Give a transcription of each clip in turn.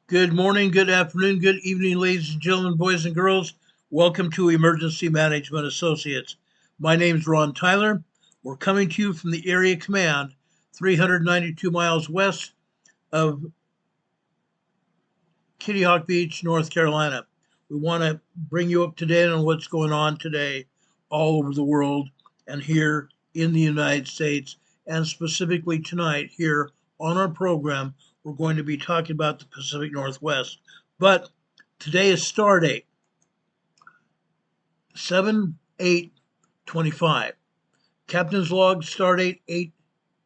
Good morning, good afternoon, good evening, ladies and gentlemen, boys and girls. Welcome to Emergency Management Associates. My name is Ron Tyler. We're coming to you from the Area Command, 392 miles west of Kitty Hawk Beach, North Carolina. We want to bring you up to date on what's going on today all over the world and here in the United States, and specifically tonight here on our program, we're going to be talking about the Pacific Northwest. But today is star date 7/8/25. Captain's log star date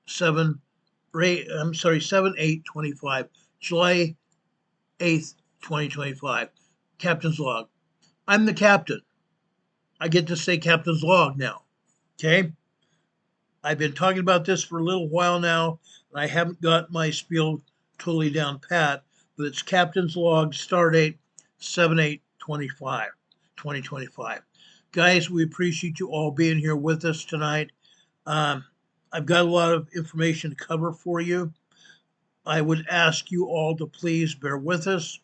7/8/25, July 8th, 2025. Captain's log. I'm the captain. I get to say captain's log now. Okay? I've been talking about this for a little while now, and I haven't got my spiel totally down pat, but it's captain's log star date 7/8/25, 2025. Guys, we appreciate you all being here with us tonight. Um, I've got a lot of information to cover for you. I would ask you all to please bear with us.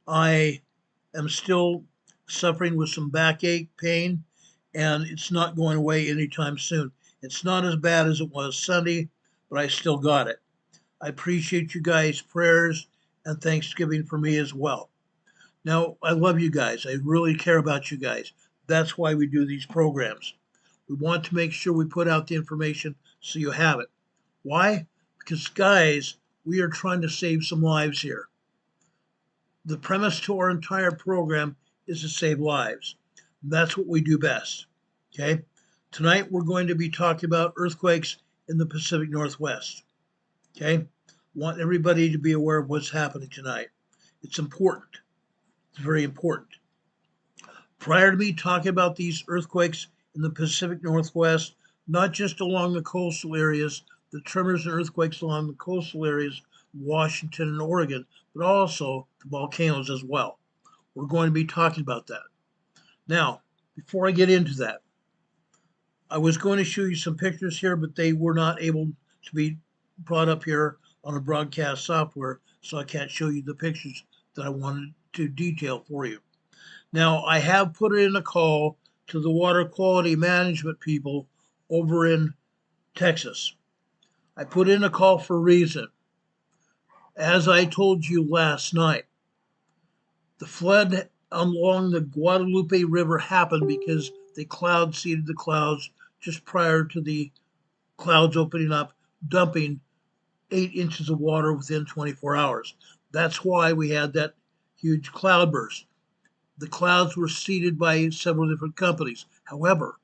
I am still suffering with some backache pain, and it's not going away anytime soon. It's not as bad as it was Sunday, but I still got it. I appreciate you guys' prayers and Thanksgiving for me as well. Now, I love you guys. I really care about you guys. That's why we do these programs. We want to make sure we put out the information so you have it. Why? Because, guys, we are trying to save some lives here. The premise to our entire program is to save lives. That's what we do best. Okay? Tonight we're going to be talking about earthquakes in the Pacific Northwest. Okay? Want everybody to be aware of what's happening tonight. It's important. It's very important. Prior to me talking about these earthquakes in the Pacific Northwest, not just along the coastal areas, the tremors and earthquakes along the coastal areas, Washington and Oregon, but also the volcanoes as well. We're going to be talking about that. Now, before I get into that, I was going to show you some pictures here, but they were not able to be brought up here on a broadcast software, so I can't show you the pictures that I wanted to detail for you. Now, I have put in a call to the water quality management people over in Texas. I put in a call for a reason. As I told you last night, the flood along the Guadalupe River happened because they cloud seeded the clouds just prior to the clouds opening up, dumping 8 inches of water within 24 hours. That's why we had that huge cloudburst. The clouds were seeded by several different companies. However,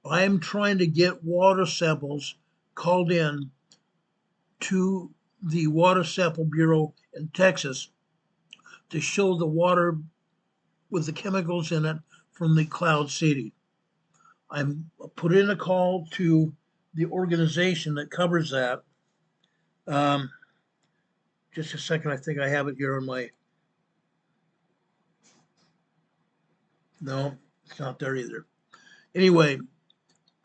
I am trying to get water samples called in to the Water Sample Bureau in Texas to show the water with the chemicals in it from the cloud seeding. I'm put in a call to the organization that covers that. Um, just a second, I think I have it here on my. No, it's not there either. Anyway,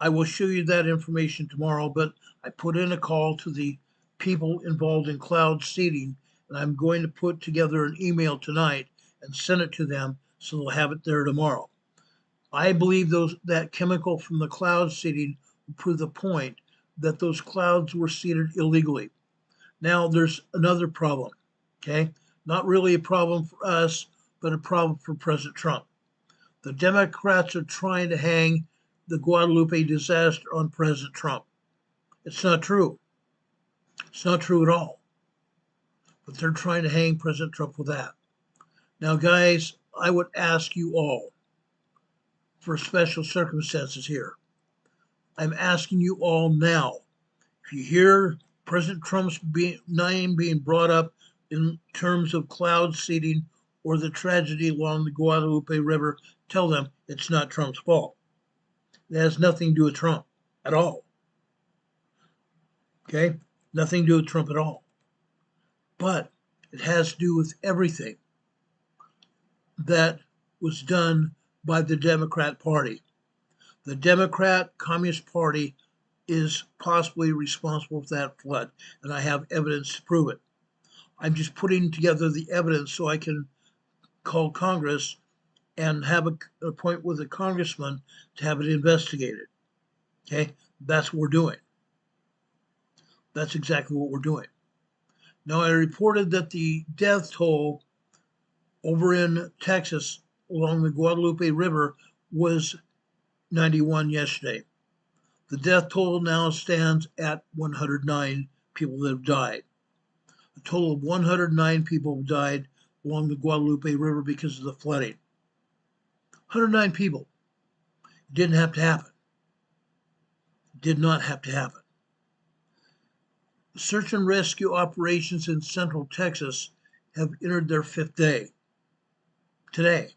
I will show you that information tomorrow, but I put in a call to the people involved in cloud seeding, and I'm going to put together an email tonight and send it to them so they'll have it there tomorrow. I believe that chemical from the cloud seeding will prove the point that those clouds were seeded illegally. Now there's another problem, okay? Not really a problem for us, but a problem for President Trump. The Democrats are trying to hang the Guadalupe disaster on President Trump. It's not true. It's not true at all. But they're trying to hang President Trump with that. Now, guys, I would ask you all for special circumstances here. I'm asking you all now. If you hear President Trump's name being brought up in terms of cloud seeding or the tragedy along the Guadalupe River, tell them it's not Trump's fault. It has nothing to do with Trump at all. Okay? Nothing to do with Trump at all. But it has to do with everything that was done by the Democrat Party. The Democrat Communist Party is possibly responsible for that flood, and I have evidence to prove it. I'm just putting together the evidence so I can call Congress and have an appointment with a congressman to have it investigated. Okay, that's what we're doing. That's exactly what we're doing. Now, I reported that the death toll over in Texas along the Guadalupe River was 91 yesterday. The death toll now stands at 109 people that have died. A total of 109 people have died along the Guadalupe River because of the flooding. 109 people. It didn't have to happen. It did not have to happen. Search and rescue operations in central Texas have entered their 5th day today,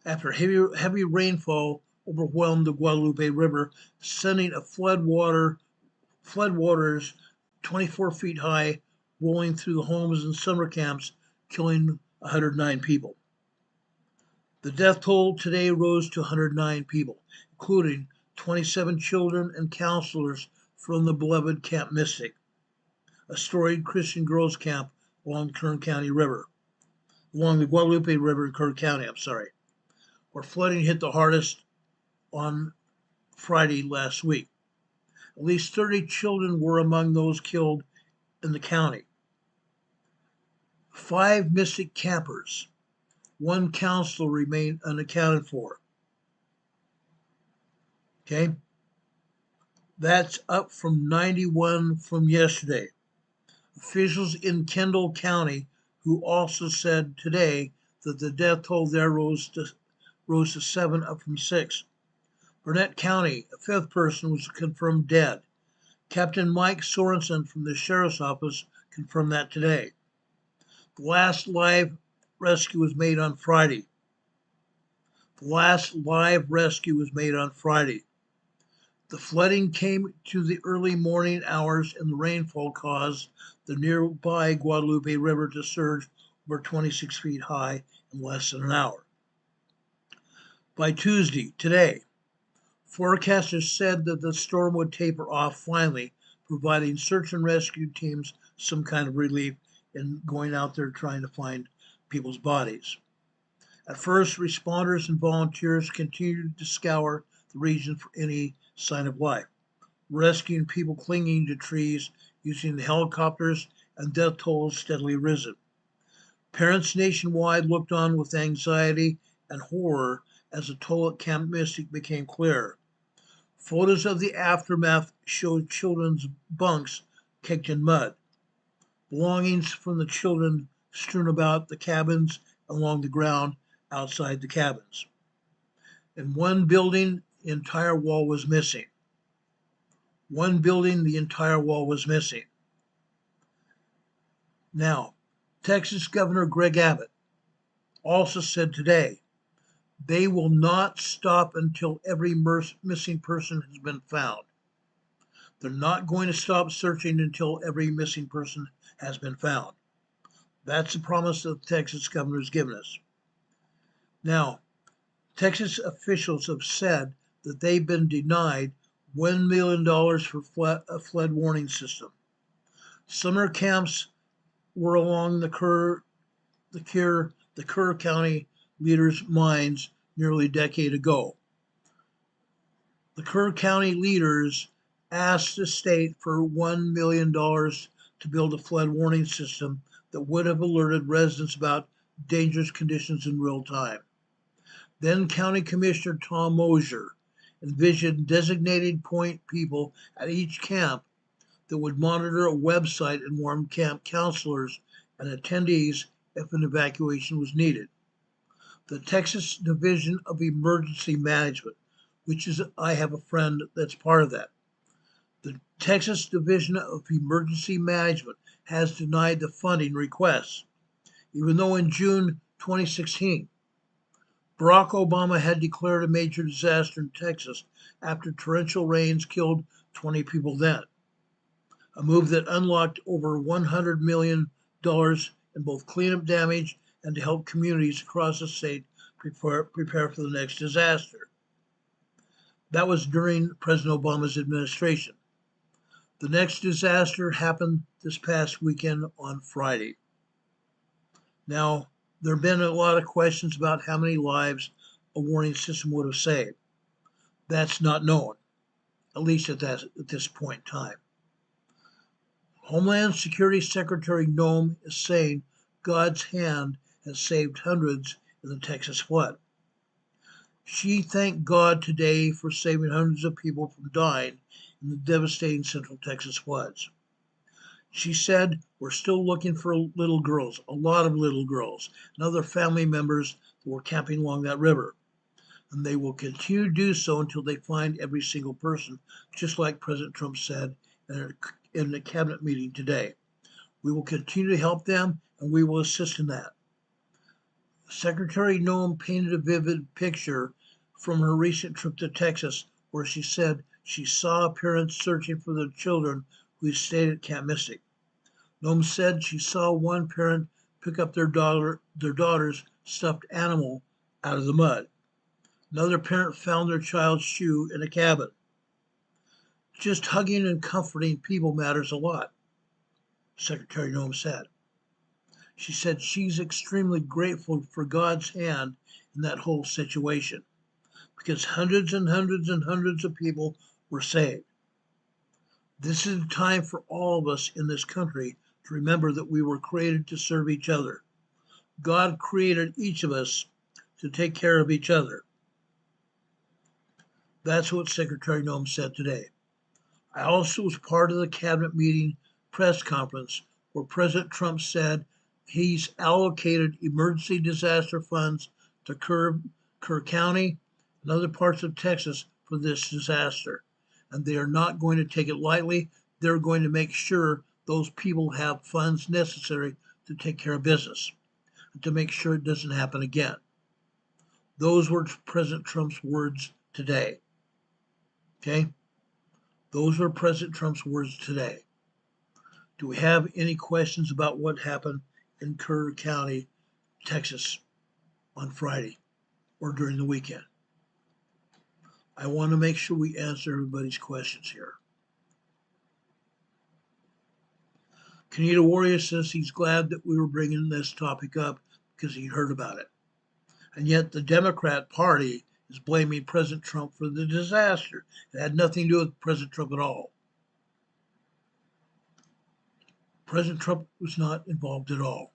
after heavy rainfall overwhelmed the Guadalupe River, sending a floodwaters 24 feet high rolling through the homes and summer camps, killing 109 people. The death toll today rose to 109 people, including 27 children and counselors from the beloved Camp Mystic, a storied Christian girls' camp along the Guadalupe River in Kern County, where flooding hit the hardest on Friday last week. At least 30 children were among those killed in the county. 5 Mystic campers, 1 counselor remain unaccounted for. Okay? That's up from 91 from yesterday. Officials in Kendall County, who also said today that the death toll there rose to 7, up from 6. Burnett County, a 5th person was confirmed dead. Captain Mike Sorensen from the Sheriff's Office confirmed that today. The last live rescue was made on Friday. The flooding came to the early morning hours, and the rainfall caused the nearby Guadalupe River to surge over 26 feet high in less than an hour. By Tuesday, today, forecasters said that the storm would taper off finally, providing search and rescue teams some kind of relief in going out there trying to find people's bodies. At first, responders and volunteers continued to scour the region for any sign of life, rescuing people clinging to trees using the helicopters, and death tolls steadily risen. Parents nationwide looked on with anxiety and horror as the toll at Camp Mystic became clear. Photos of the aftermath showed children's bunks caked in mud, belongings from the children strewn about the cabins along the ground outside the cabins. In one building, the entire wall was missing. Now, Texas Governor Greg Abbott also said today they will not stop until every missing person has been found. They're not going to stop searching until every missing person has been found. That's the promise that the Texas governor has given us. Now, Texas officials have said that they've been denied $1 million for a flood warning system. Summer camps were along the Kerr County leaders' minds nearly a decade ago. The Kerr County leaders asked the state for $1 million to build a flood warning system that would have alerted residents about dangerous conditions in real time. Then County Commissioner Tom Mosier envisioned designated point people at each camp that would monitor a website and warn camp counselors and attendees if an evacuation was needed. The Texas Division of Emergency Management, I have a friend that's part of that. The Texas Division of Emergency Management has denied the funding requests, even though in June 2016, Barack Obama had declared a major disaster in Texas after torrential rains killed 20 people then, a move that unlocked over $100 million in both cleanup damage and to help communities across the state prepare for the next disaster. That was during President Obama's administration. The next disaster happened this past weekend on Friday. Now, there have been a lot of questions about how many lives a warning system would have saved. That's not known, at least at this point in time. Homeland Security Secretary Noem is saying God's hand has saved hundreds in the Texas flood. She thanked God today for saving hundreds of people from dying in the devastating Central Texas floods. She said, "We're still looking for little girls, a lot of little girls, and other family members that were camping along that river. And they will continue to do so until they find every single person," just like President Trump said in the cabinet meeting today. "We will continue to help them, and we will assist in that." Secretary Noem painted a vivid picture from her recent trip to Texas, where she said she saw parents searching for their children who stayed at Camp Mystic. Noem said she saw one parent pick up their daughter's stuffed animal out of the mud. Another parent found their child's shoe in a cabin. Just hugging and comforting people matters a lot, Secretary Noem said. She said she's extremely grateful for God's hand in that whole situation, because hundreds and hundreds and hundreds of people were saved. This is a time for all of us in this country to remember that we were created to serve each other. God created each of us to take care of each other. That's what Secretary Noem said today. I also was part of the cabinet meeting press conference where President Trump said he's allocated emergency disaster funds to Kerr County and other parts of Texas for this disaster. And they are not going to take it lightly. They're going to make sure those people have funds necessary to take care of business and to make sure it doesn't happen again. Those were President Trump's words today. Okay? Those were President Trump's words today. Do we have any questions about what happened in Kerr County, Texas on Friday or during the weekend? I want to make sure we answer everybody's questions here. Canada Warrior says he's glad that we were bringing this topic up because he heard about it. And yet the Democrat Party is blaming President Trump for the disaster. It had nothing to do with President Trump at all. President Trump was not involved at all.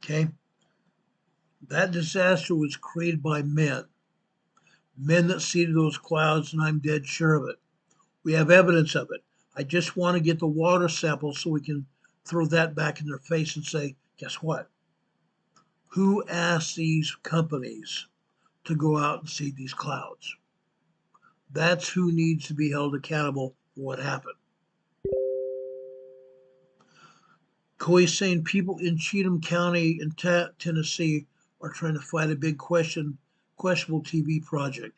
Okay? That disaster was created by men that seeded those clouds, and I'm dead sure of it. We have evidence of it. I just want to get the water samples so we can throw that back in their face and say, guess what? Who asked these companies to go out and seed these clouds? That's who needs to be held accountable for what happened. Coy's saying people in Cheatham County in Tennessee are trying to fight a big questionable TVA project.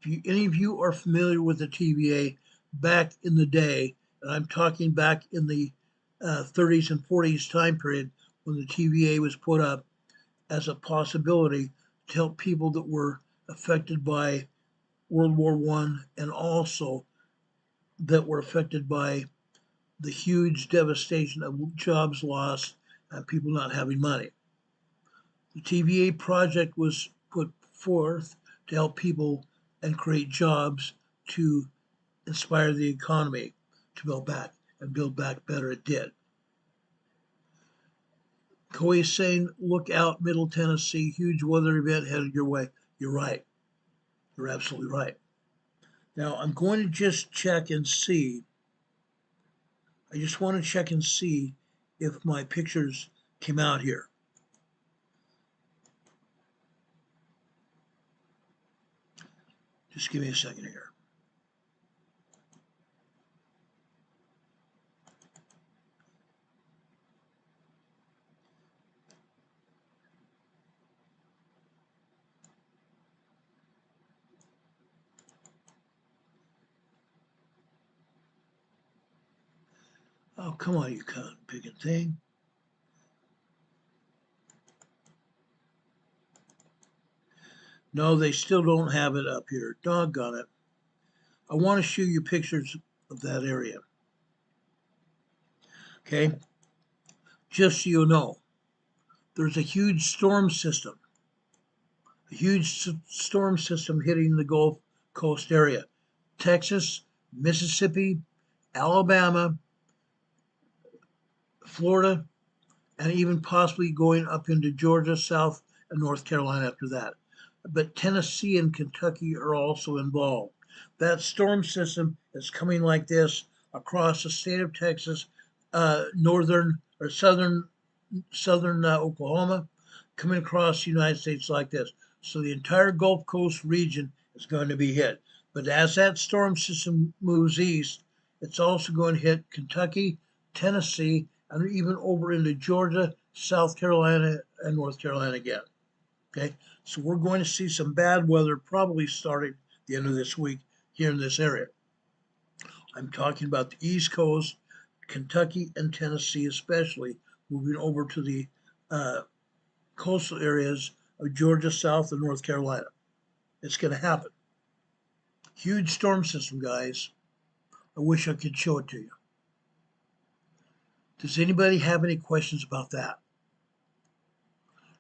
If any of you are familiar with the TVA back in the day, and I'm talking back in the 30s and 40s time period when the TVA was put up as a possibility to help people that were affected by World War I and also that were affected by the huge devastation of jobs lost and people not having money. The TVA project was put forth to help people and create jobs to inspire the economy to build back better. It did. Coy is saying, look out, Middle Tennessee, huge weather event headed your way. You're right. You're absolutely right. Now, I'm going to just check and see. I just want to check and see if my pictures came out here. Just give me a second here. Oh, come on, you cotton picking thing. No, they still don't have it up here. Doggone it. I want to show you pictures of that area. Okay, just so you know, there's a huge storm system hitting the Gulf Coast area. Texas, Mississippi, Alabama, Florida, and even possibly going up into Georgia, South, and North Carolina after that. But Tennessee and Kentucky are also involved. That storm system is coming like this across the state of Texas, northern or southern Oklahoma, coming across the United States like this. So the entire Gulf Coast region is going to be hit. But as that storm system moves east, it's also going to hit Kentucky, Tennessee, and even over into Georgia, South Carolina, and North Carolina again. Okay, so we're going to see some bad weather probably starting the end of this week here in this area. I'm talking about the East Coast, Kentucky and Tennessee especially, moving over to the coastal areas of Georgia, South, and North Carolina. It's going to happen. Huge storm system, guys. I wish I could show it to you. Does anybody have any questions about that?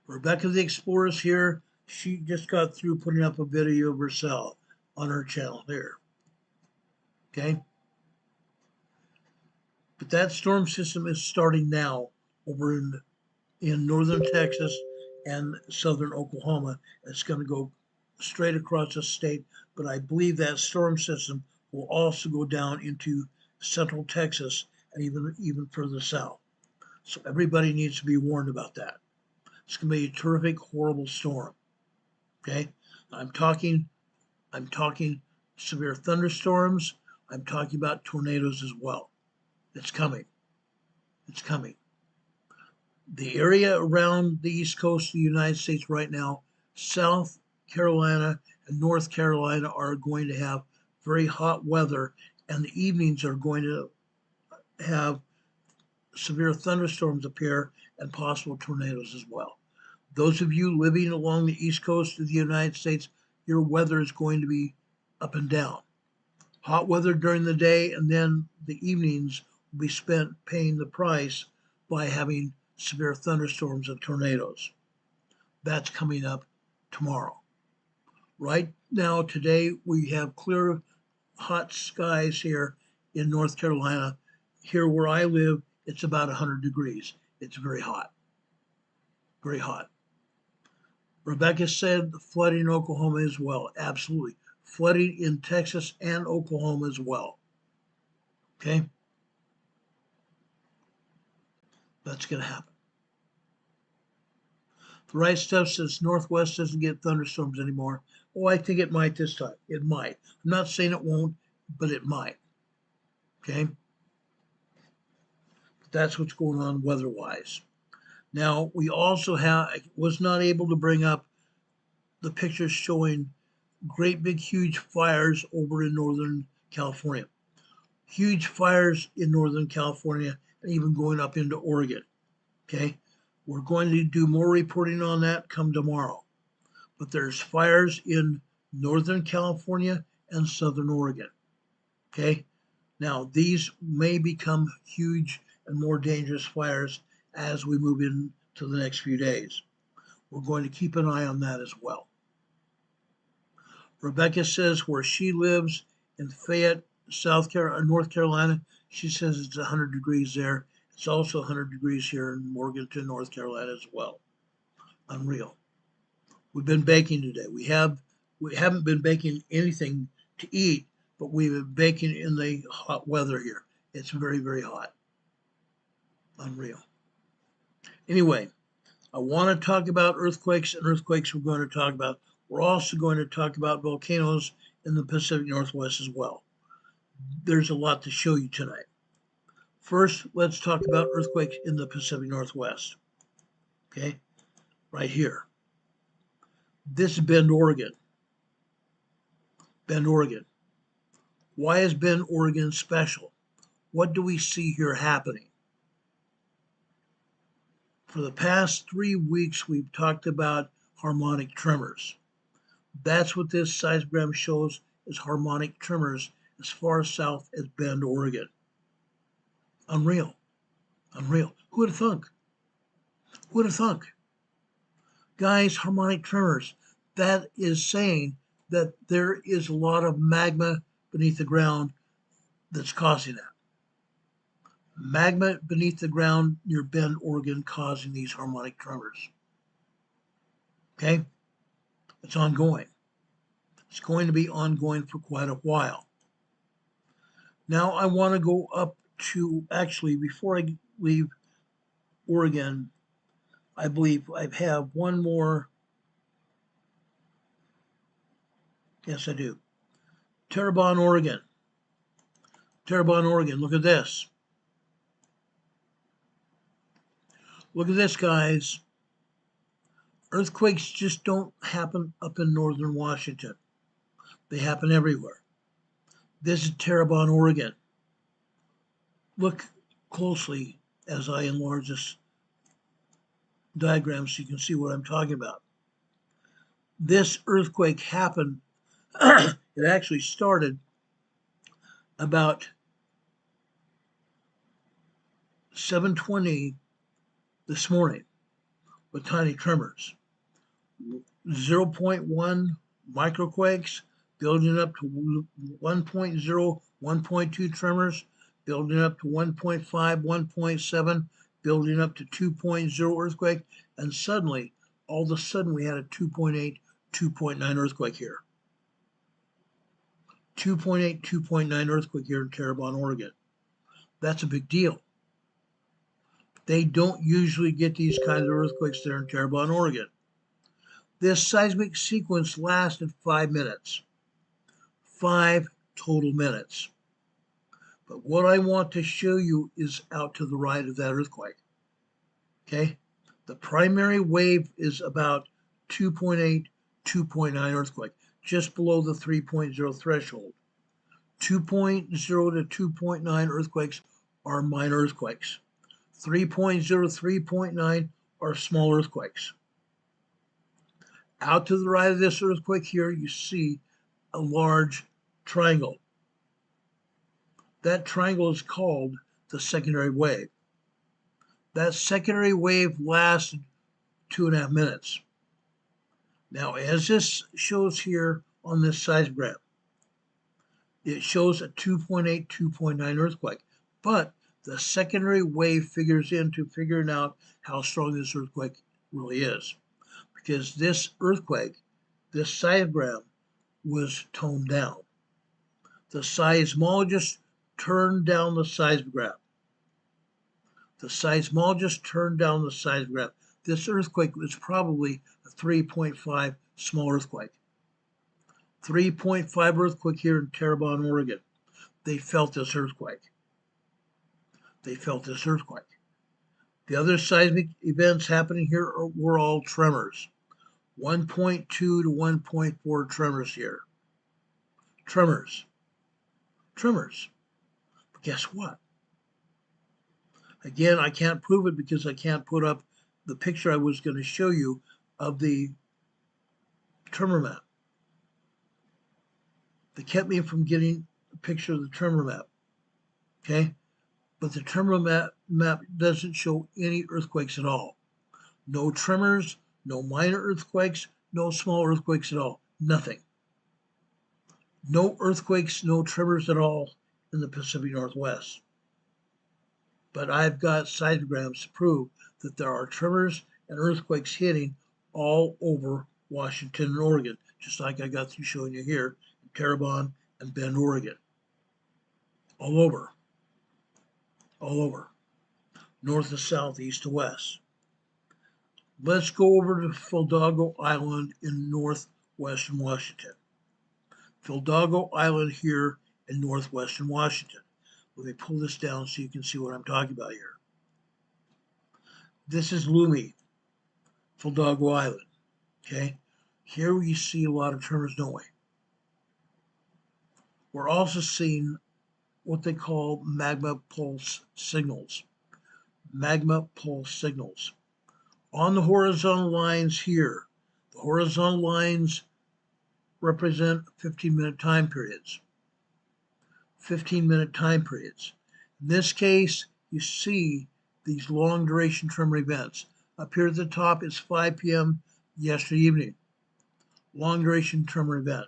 Rebecca the Explorer's here. She just got through putting up a video of herself on her channel there. Okay? But that storm system is starting now over in northern Texas and southern Oklahoma. It's going to go straight across the state, but I believe that storm system will also go down into central Texas and even further south. So everybody needs to be warned about that. It's going to be a terrific, horrible storm. Okay? I'm talking severe thunderstorms. I'm talking about tornadoes as well. It's coming. It's coming. The area around the East Coast of the United States right now, South Carolina and North Carolina are going to have very hot weather, and the evenings are going to have severe thunderstorms appear and possible tornadoes as well. Those of you living along the East Coast of the United States, your weather is going to be up and down. Hot weather during the day, and then the evenings will be spent paying the price by having severe thunderstorms and tornadoes. That's coming up tomorrow. Right now, today, we have clear, hot skies here in North Carolina. Here where I live, it's about 100 degrees. It's very hot. Very hot. Rebecca said flooding in Oklahoma as well. Absolutely. Flooding in Texas and Oklahoma as well. Okay? That's going to happen. The right stuff says Northwest doesn't get thunderstorms anymore. Oh, I think it might this time. It might. I'm not saying it won't, but it might. Okay? That's what's going on weather-wise. Now, we also I was not able to bring up the pictures showing great big huge fires over in Northern California. Huge fires in Northern California and even going up into Oregon. Okay? We're going to do more reporting on that come tomorrow. But there's fires in Northern California and Southern Oregon. Okay? Now, these may become huge and more dangerous fires as we move into the next few days. We're going to keep an eye on that as well. Rebecca says where she lives in Fayette, North Carolina, she says it's 100 degrees there. It's also 100 degrees here in Morganton, North Carolina as well. Unreal. We've been baking today. We haven't been baking anything to eat, but we've been baking in the hot weather here. It's very, very hot. Unreal. Anyway, I want to talk about earthquakes, and earthquakes we're going to talk about. We're also going to talk about volcanoes in the Pacific Northwest as well. There's a lot to show you tonight. First, let's talk about earthquakes in the Pacific Northwest. Okay, right here. This is Bend, Oregon. Bend, Oregon. Why is Bend, Oregon special? What do we see here happening? For the past 3 weeks, we've talked about harmonic tremors. That's what this seismogram shows, is harmonic tremors as far south as Bend, Oregon. Unreal. Unreal. Who would have thunk? Who would have thunk? Guys, harmonic tremors. That is saying that there is a lot of magma beneath the ground that's causing that. Magma beneath the ground near Bend, Oregon, causing these harmonic tremors. Okay? It's ongoing. It's going to be ongoing for quite a while. Now I want to go up to, actually, before I leave Oregon, I believe I have one more. Yes, I do. Terrebonne, Oregon. Terrebonne, Oregon. Look at this. Look at this, guys. Earthquakes just don't happen up in northern Washington. They happen everywhere. This is Terrebonne, Oregon. Look closely as I enlarge this diagram so you can see what I'm talking about. This earthquake happened, it actually started about 7:20 this morning with tiny tremors. 0.1 microquakes, building up to 1.0, 1.2 tremors, building up to 1.5, 1.7, building up to 2.0 earthquake, and suddenly, all of a sudden, we had a 2.8, 2.9 earthquake here. 2.8, 2.9 earthquake here in Terrebonne, Oregon. That's a big deal. They don't usually get these kinds of earthquakes there in Terrebonne, Oregon. This seismic sequence lasted 5 minutes. 5 total minutes. But what I want to show you is out to the right of that earthquake. Okay? The primary wave is about 2.8, 2.9 earthquake, just below the 3.0 threshold. 2.0 to 2.9 earthquakes are minor earthquakes. 3.0, 3.9 are small earthquakes. Out to the right of this earthquake here, you see a large triangle. That triangle is called the secondary wave. That secondary wave lasted 2.5 minutes. Now, as this shows here on this seismogram, it shows a 2.8, 2.9 earthquake, but the secondary wave figures into figuring out how strong this earthquake really is. Because this earthquake, this seismogram, was toned down. The seismologist turned down the seismogram. The seismologist turned down the seismogram. This earthquake was probably a 3.5 small earthquake. 3.5 earthquake here in Terrebonne, Oregon. They felt this earthquake. They felt this earthquake. The other seismic events happening here were all tremors. 1.2 to 1.4 tremors here. Tremors. Tremors. But guess what? Again, I can't prove it because I can't put up the picture I was going to show you of the tremor map. They kept me from getting a picture of the tremor map. Okay? But the tremor map doesn't show any earthquakes at all. No tremors, no minor earthquakes, no small earthquakes at all. Nothing. No earthquakes, no tremors at all in the Pacific Northwest. But I've got seismograms to prove that there are tremors and earthquakes hitting all over Washington and Oregon, just like I got through showing you here in Terrebonne and Bend, Oregon. All over. All over. North to south, east to west. Let's go over to Fildago Island in northwestern Washington. Fildago Island here in northwestern Washington. Let me pull this down so you can see what I'm talking about here. This is Lumi, Fildago Island. Okay, here we see a lot of tremors, don't we? We're also seeing what they call magma pulse signals. Magma pulse signals. On the horizontal lines here, the horizontal lines represent 15-minute time periods. 15-minute time periods. In this case, you see these long duration tremor events. Up here at the top is 5 p.m. yesterday evening. Long duration tremor event.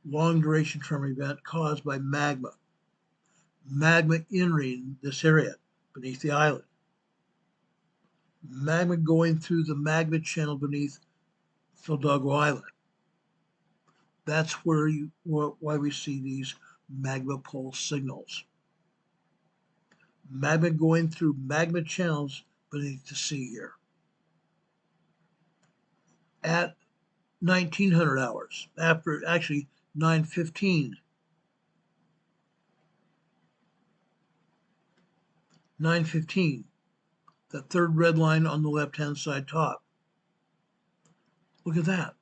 Long duration tremor event caused by magma. Magma entering this area beneath the island. Magma going through the magma channel beneath Hidalgo Island. That's why we see these magma pulse signals. Magma going through magma channels beneath the sea here. At 1900 hours, after actually 9:15. 9:15, the third red line on the left-hand side top. Look at that.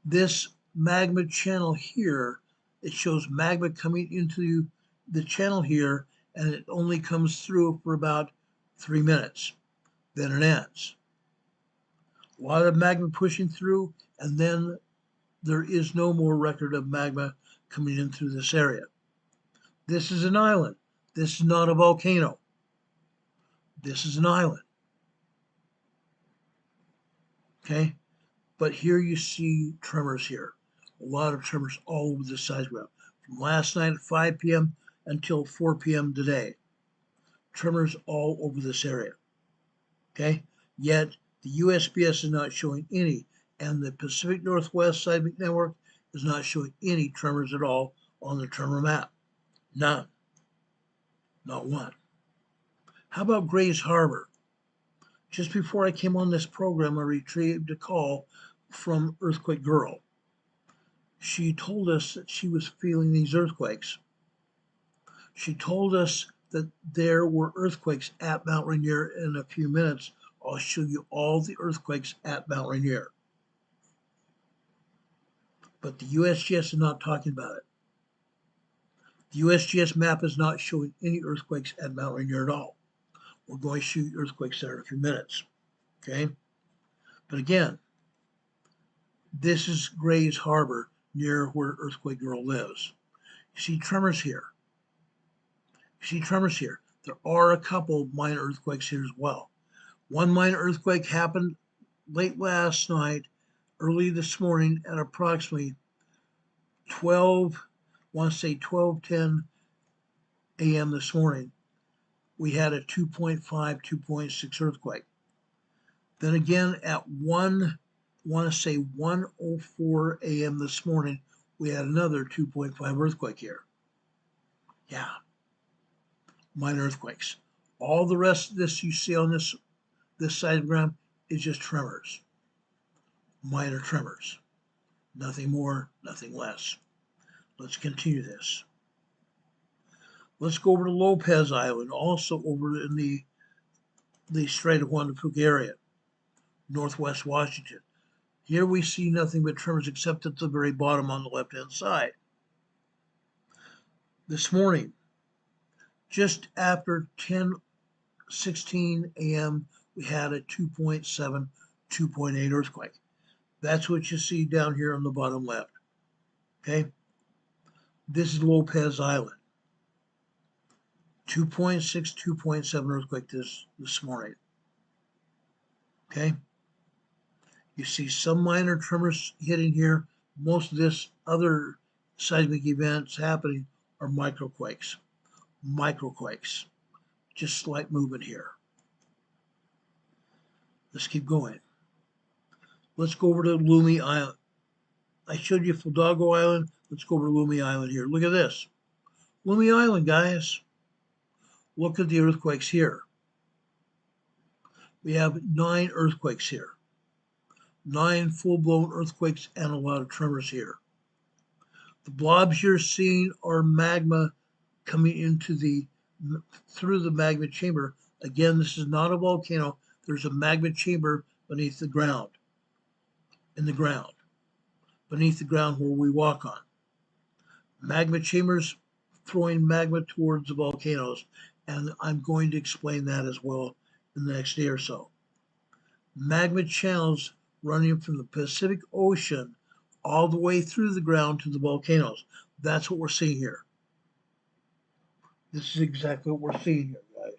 This magma channel here, it shows magma coming into the channel here, and it only comes through for about 3 minutes. Then it ends. A lot of magma pushing through, and then there is no more record of magma coming in through this area. This is an island. This is not a volcano. This is an island. Okay? But here you see tremors here. A lot of tremors all over the seismograph. From last night at 5 p.m. until 4 p.m. today. Tremors all over this area. Okay? Yet the USGS is not showing any, and the Pacific Northwest Seismic Network is not showing any tremors at all on the tremor map. None. Not one. How about Grays Harbor? Just before I came on this program, I retrieved a call from Earthquake Girl. She told us that she was feeling these earthquakes. She told us that there were earthquakes at Mount Rainier. In a few minutes, I'll show you all the earthquakes at Mount Rainier. But the USGS is not talking about it. The USGS map is not showing any earthquakes at Mount Rainier at all. We're going to show you earthquakes there in a few minutes. Okay? But again, this is Grays Harbor, near where Earthquake Girl lives. You see tremors here. You see tremors here. There are a couple minor earthquakes here as well. One minor earthquake happened late last night, early this morning at approximately 12:10 a.m. this morning. We had a 2.5, 2.6 earthquake. Then again at 1:04 a.m. this morning, we had another 2.5 earthquake here. Yeah, minor earthquakes. All the rest of this you see on this seismogram is just tremors. Minor tremors. Nothing more, nothing less. Let's continue this. Let's go over to Lopez Island, also over in the Strait of Juan de Fuca area, northwest Washington. Here we see nothing but tremors except at the very bottom on the left-hand side. This morning, just after 10:16 a.m., we had a 2.7, 2.8 earthquake. That's what you see down here on the bottom left. Okay? This is Lopez Island. 2.6, 2.7 earthquake this morning. Okay? You see some minor tremors hitting here. Most of this other seismic events happening are microquakes. Microquakes. Just slight movement here. Let's keep going. Let's go over to Lumi Island. I showed you Hidalgo Island. Let's go over to Lumi Island here. Look at this. Lumi Island, guys. Look at the earthquakes here. We have 9 earthquakes here. 9 full-blown earthquakes and a lot of tremors here. The blobs you're seeing are magma coming into through the magma chamber. Again, this is not a volcano. There's a magma chamber beneath the ground. In the ground. Beneath the ground where we walk on. Magma chambers throwing magma towards the volcanoes. And I'm going to explain that as well in the next day or so. Magma channels running from the Pacific Ocean all the way through the ground to the volcanoes. That's what we're seeing here. This is exactly what we're seeing here, guys.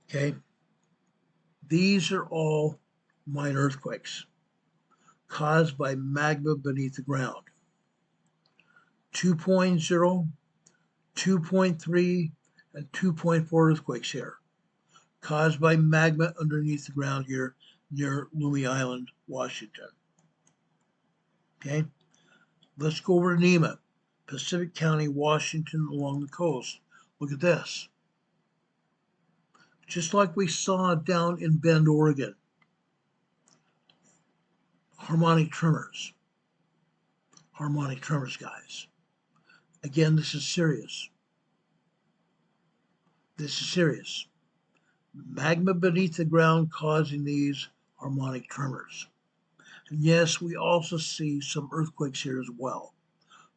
Okay? These are all minor earthquakes caused by magma beneath the ground. 2.0, 2.3, and 2.4 earthquakes here, caused by magma underneath the ground here near Loomy Island, Washington. Okay? Let's go over to NEMA, Pacific County, Washington, along the coast. Look at this. Just like we saw down in Bend, Oregon. Harmonic tremors. Harmonic tremors, guys. Again, this is serious. This is serious. Magma beneath the ground causing these harmonic tremors. And yes, we also see some earthquakes here as well,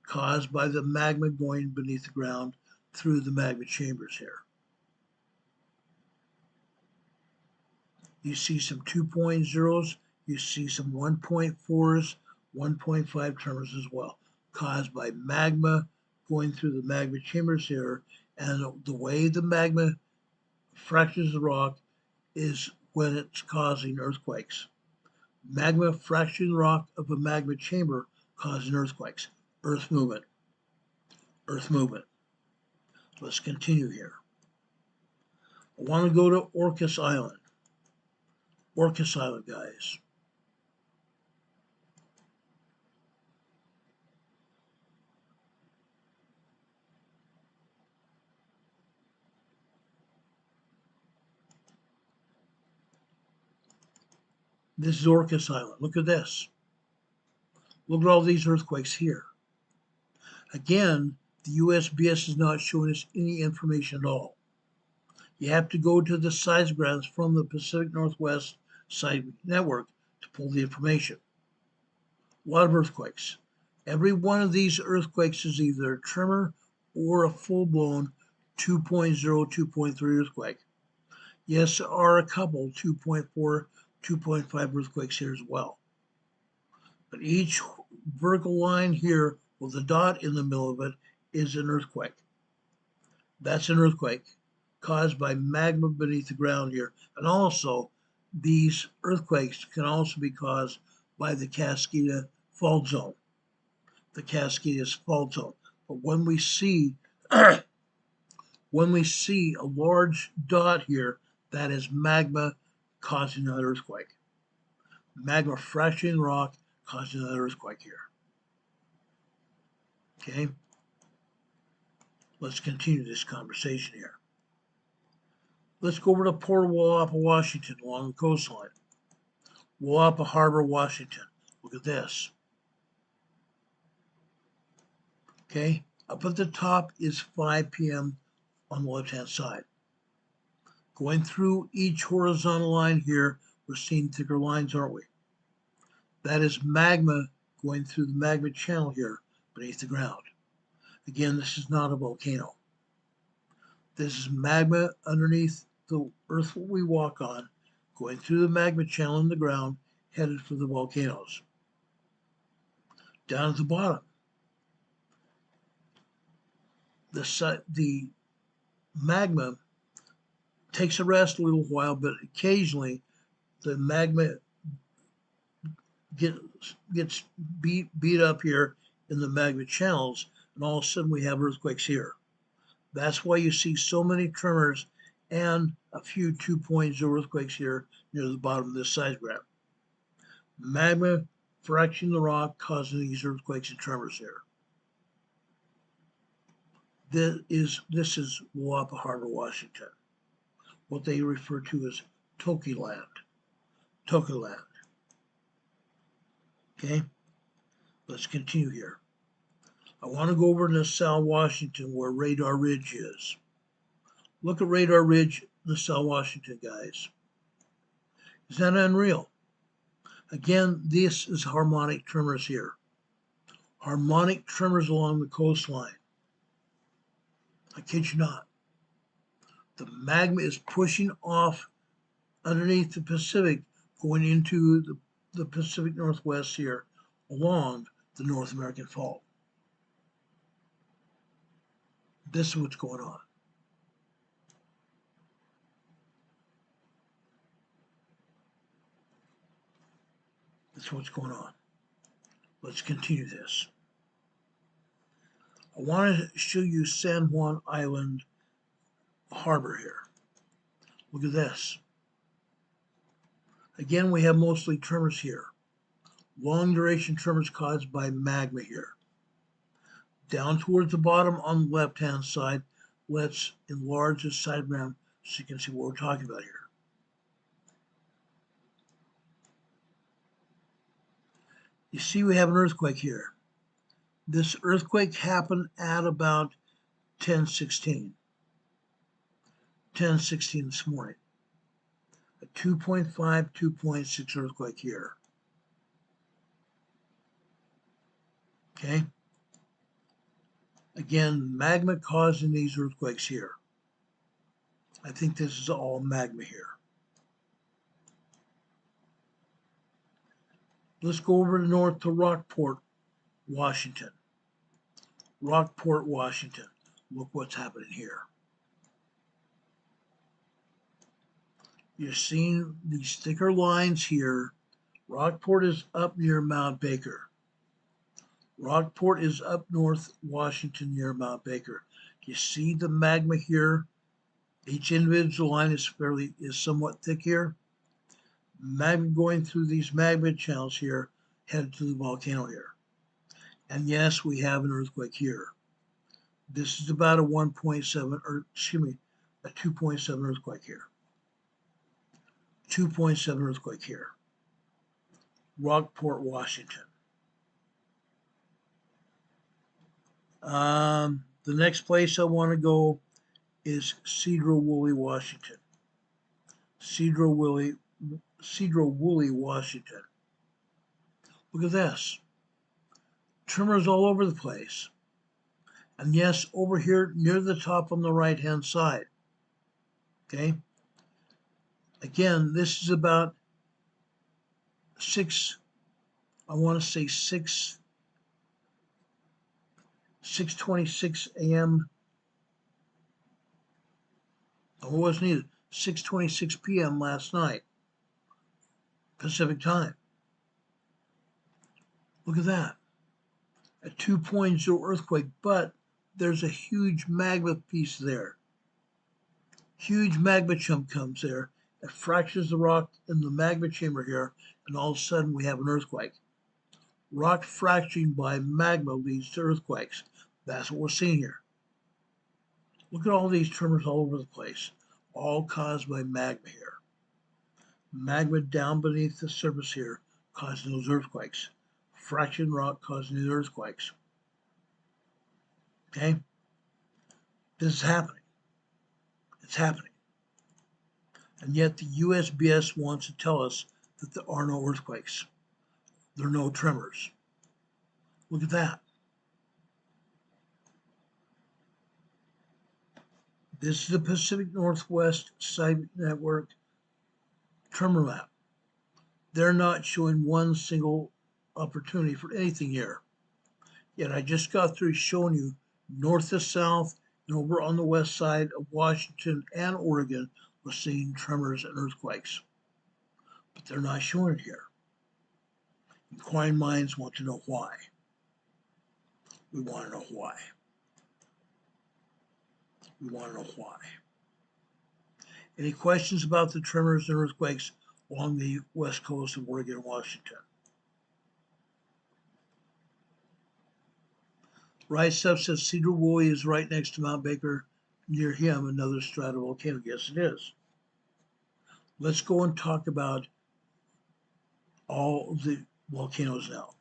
caused by the magma going beneath the ground through the magma chambers here. You see some 2.0s, you see some 1.4s, 1.5 tremors as well, caused by magma going through the magma chambers here. And the way the magma fractures the rock is when it's causing earthquakes. Magma fracturing the rock of a magma chamber causing earthquakes. Earth movement. Earth movement. Let's continue here. I want to go to Orcas Island. Orcas Island, guys. This is Orcas Island. Look at this. Look at all these earthquakes here. Again, the USGS is not showing us any information at all. You have to go to the seismographs from the Pacific Northwest Seismic Network to pull the information. A lot of earthquakes. Every one of these earthquakes is either a tremor or a full-blown 2.0, 2.3 earthquake. Yes, there are a couple 2.4, 2.5 earthquakes here as well. But each vertical line here with a dot in the middle of it is an earthquake. That's an earthquake caused by magma beneath the ground here. And also, these earthquakes can also be caused by the Cascada fault zone. The Cascada's fault zone. But when we see a large dot here, that is magma causing an earthquake. Magma fracturing rock causing another earthquake here. Okay? Let's continue this conversation here. Let's go over to Port Walapa, Washington, along the coastline. Walapa Harbor, Washington. Look at this. Okay? Up at the top is 5 p.m. on the left-hand side. Going through each horizontal line here, we're seeing thicker lines, aren't we? That is magma going through the magma channel here beneath the ground. Again, this is not a volcano. This is magma underneath the earth we walk on, going through the magma channel in the ground, headed for the volcanoes. Down at the bottom, the magma takes a rest a little while, but occasionally the magma gets beat up here in the magma channels, and all of a sudden we have earthquakes here. That's why you see so many tremors and a few 2.0 earthquakes here near the bottom of this seismograph. Magma fracturing the rock causing these earthquakes and tremors here. This is Walapa Harbor, Washington. What they refer to as Tokiland. Tokiland. Okay, let's continue here. I want to go over to LaSalle, Washington, where Radar Ridge is. Look at Radar Ridge, LaSalle, Washington, guys. Is that unreal? Again, this is harmonic tremors here. Harmonic tremors along the coastline. I kid you not. The magma is pushing off underneath the Pacific, going into the Pacific Northwest here, along the North American Fault. This is what's going on. This is what's going on. Let's continue this. I want to show you San Juan Island harbor here. Look at this. Again, we have mostly tremors here. Long duration tremors caused by magma here. Down towards the bottom on the left-hand side, let's enlarge this diagram so you can see what we're talking about here. You see we have an earthquake here. This earthquake happened at about 10:16 this morning. A 2.5, 2.6 earthquake here. Okay. Again, magma causing these earthquakes here. I think this is all magma here. Let's go over to north to Rockport, Washington. Rockport, Washington. Look what's happening here. You're seeing these thicker lines here. Rockport is up near Mount Baker. Rockport is up north Washington near Mount Baker. You see the magma here? Each individual line is somewhat thick here. Magma going through these magma channels here, headed to the volcano here. And yes, we have an earthquake here. This is about a 1.7, or excuse me, a 2.7 earthquake here. 2.7 earthquake here. Rockport, Washington. The next place I want to go is Sedro-Woolley, Washington. Sedro-Woolley, Washington. Look at this. Tremors all over the place. And yes, over here near the top on the right-hand side. Okay. Again, this is about 6:26 a.m. Oh, it wasn't either. 6:26 p.m. last night, Pacific time. Look at that. A 2.0 earthquake, but there's a huge magma piece there. Huge magma chunk comes there. It fractures the rock in the magma chamber here, and all of a sudden we have an earthquake. Rock fracturing by magma leads to earthquakes. That's what we're seeing here. Look at all these tremors all over the place, all caused by magma here. Magma down beneath the surface here causing those earthquakes. Fracturing rock causing the earthquakes. Okay? This is happening. It's happening. And yet the USGS wants to tell us that there are no earthquakes. There are no tremors. Look at that. This is the Pacific Northwest Seismic Network tremor map. They're not showing one single opportunity for anything here. Yet I just got through showing you north to south and over on the west side of Washington and Oregon, we're seeing tremors and earthquakes. But they're not showing it here. Inquiring minds want to know why. We want to know why. We want to know why. Any questions about the tremors and earthquakes along the west coast of Oregon and Washington? Rice Up says Sedro-Woolley is right next to Mount Baker. Near him, another stratovolcano. Yes, it is. Let's go and talk about all the volcanoes now.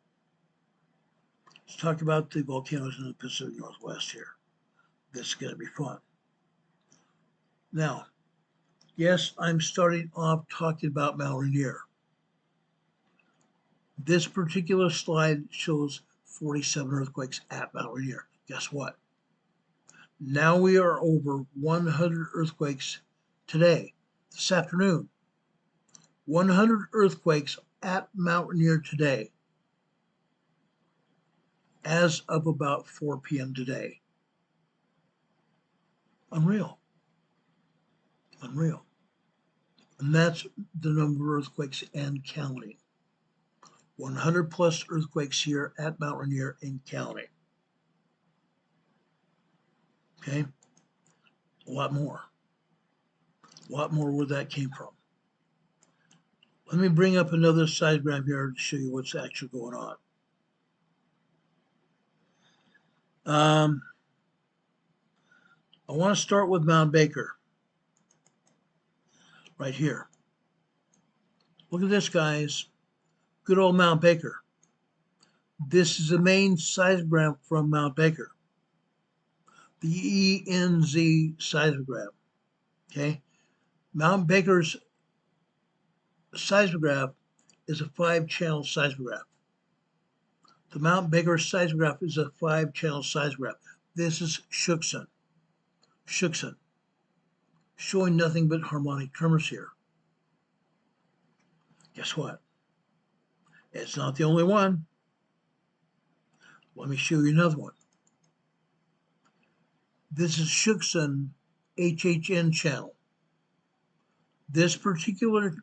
Let's talk about the volcanoes in the Pacific Northwest here. This is going to be fun. Now, yes, I'm starting off talking about Mount Rainier. This particular slide shows 47 earthquakes at Mount Rainier. Guess what? Now we are over 100 earthquakes today, this afternoon. 100 earthquakes at Mount Rainier today. as of about 4 p.m. today. Unreal. Unreal. And that's the number of earthquakes and counting. 100 plus earthquakes here at Mount Rainier and counting. Okay? A lot more. A lot more where that came from. Let me bring up another seismogram here to show you what's actually going on. I want to start with Mount Baker. Right here. Look at this, guys. Good old Mount Baker. This is the main seismogram from Mount Baker. The ENZ seismogram. Okay? Mount Baker's seismograph is a 5-channel seismograph. The Mount Baker seismograph is a 5-channel seismograph. This is Schuchsen. Schuchsen. Showing nothing but harmonic tremors here. Guess what? It's not the only one. Let me show you another one. This is Schuchsen HHN channel. This particular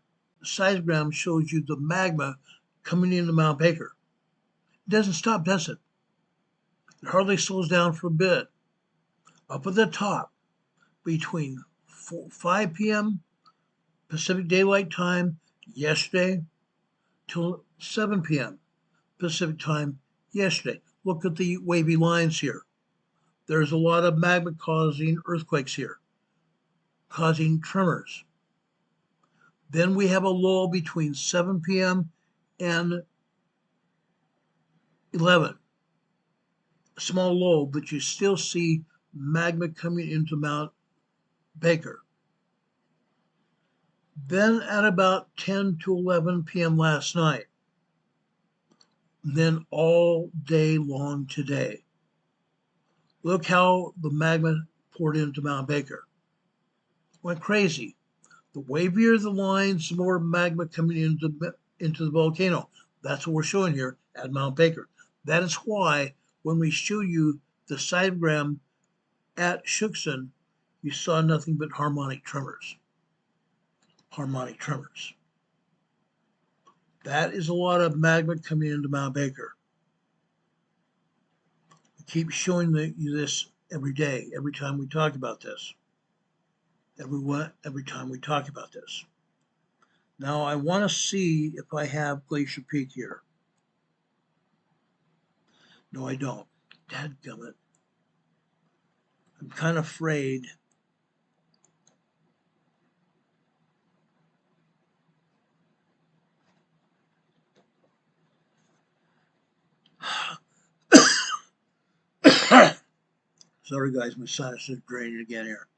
seismogram shows you the magma coming into Mount Baker. It doesn't stop, does it? It hardly slows down for a bit. Up at the top, between 5 p.m. Pacific Daylight Time yesterday till 7 p.m. Pacific Time yesterday. Look at the wavy lines here. There's a lot of magma causing earthquakes here, causing tremors. Then we have a lull between 7 p.m. and 11. A small lull, but you still see magma coming into Mount Baker. Then at about 10 to 11 p.m. last night, then all day long today. Look how the magma poured into Mount Baker. Went crazy. The wavier the lines, the more magma coming into the volcano. That's what we're showing here at Mount Baker. That is why when we show you the seismogram at Schuchsen, you saw nothing but harmonic tremors. Harmonic tremors. That is a lot of magma coming into Mount Baker. We keep showing you this every day, every time we talk about this. Every time we talk about this. Now I want to see if I have Glacier Peak here. No, I don't. Dadgummit. I'm kind of afraid. Sorry guys, my sinus is draining again here.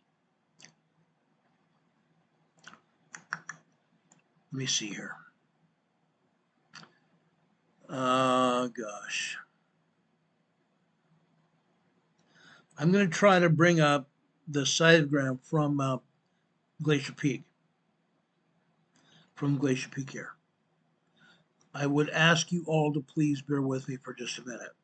Let me see here. Gosh. I'm going to try to bring up the seismogram from Glacier Peak. From Glacier Peak here. I would ask you all to please bear with me for just a minute.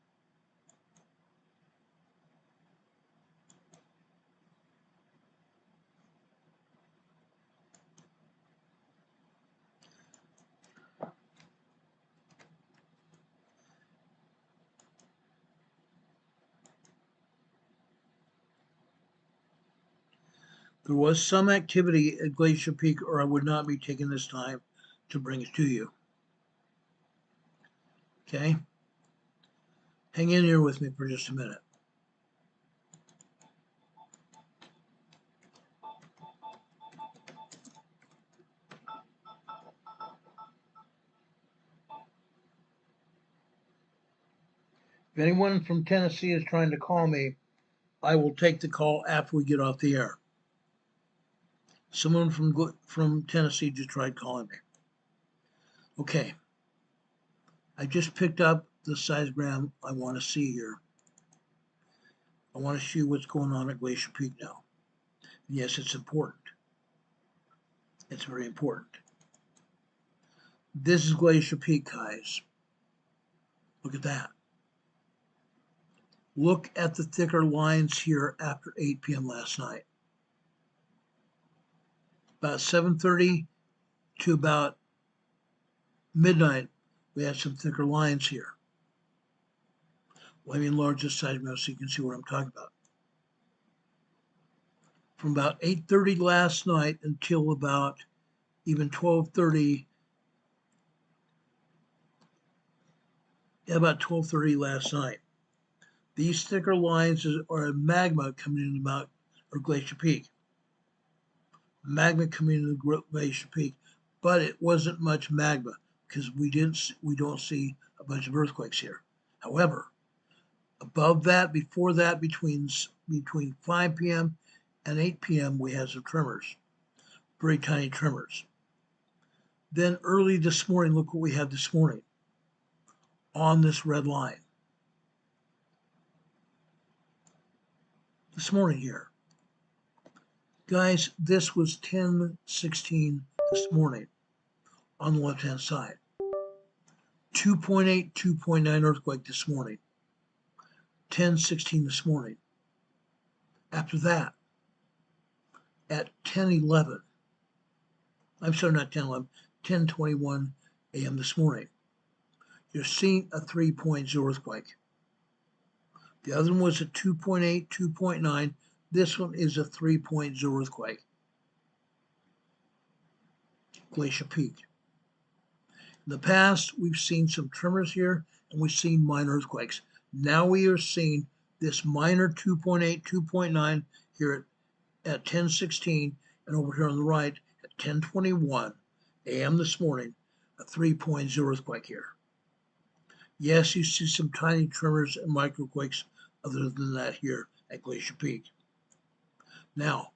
There was some activity at Glacier Peak, or I would not be taking this time to bring it to you. Okay? Hang in here with me for just a minute. If anyone from Tennessee is trying to call me, I will take the call after we get off the air. Someone from Tennessee just tried calling me. Okay. I just picked up the seismogram I want to see here. I want to show you what's going on at Glacier Peak now. Yes, it's important. It's very important. This is Glacier Peak, guys. Look at that. Look at the thicker lines here after 8 p.m. last night. About 7:30 to about midnight, we had some thicker lines here. Let me enlarge this seismometer so you can see what I'm talking about. From about 8:30 last night until about even 12:30, about 12:30 last night. These thicker lines are magma coming into Mount or Glacier Peak. Magma coming into Glacier Peak, but it wasn't much magma because we don't see a bunch of earthquakes here. However, above that, before that, between 5 p.m. and 8 p.m., we had some tremors, very tiny tremors. Then early this morning, look what we had this morning on this red line. This morning here. Guys, this was 10:16 this morning on the left-hand side. 2.8, 2.9 earthquake this morning. 10:16 this morning. After that, at 10:11, I'm sorry, not 10:11, 10:21 a.m. this morning, you're seeing a 3.0 earthquake. The other one was a 2.8, 2.9. This one is a 3.0 earthquake. Glacier Peak. In the past, we've seen some tremors here, and we've seen minor earthquakes. Now we are seeing this minor 2.8, 2.9 here at 10:16, and over here on the right at 10:21 a.m. this morning, a 3.0 earthquake here. Yes, you see some tiny tremors and microquakes other than that here at Glacier Peak. Now,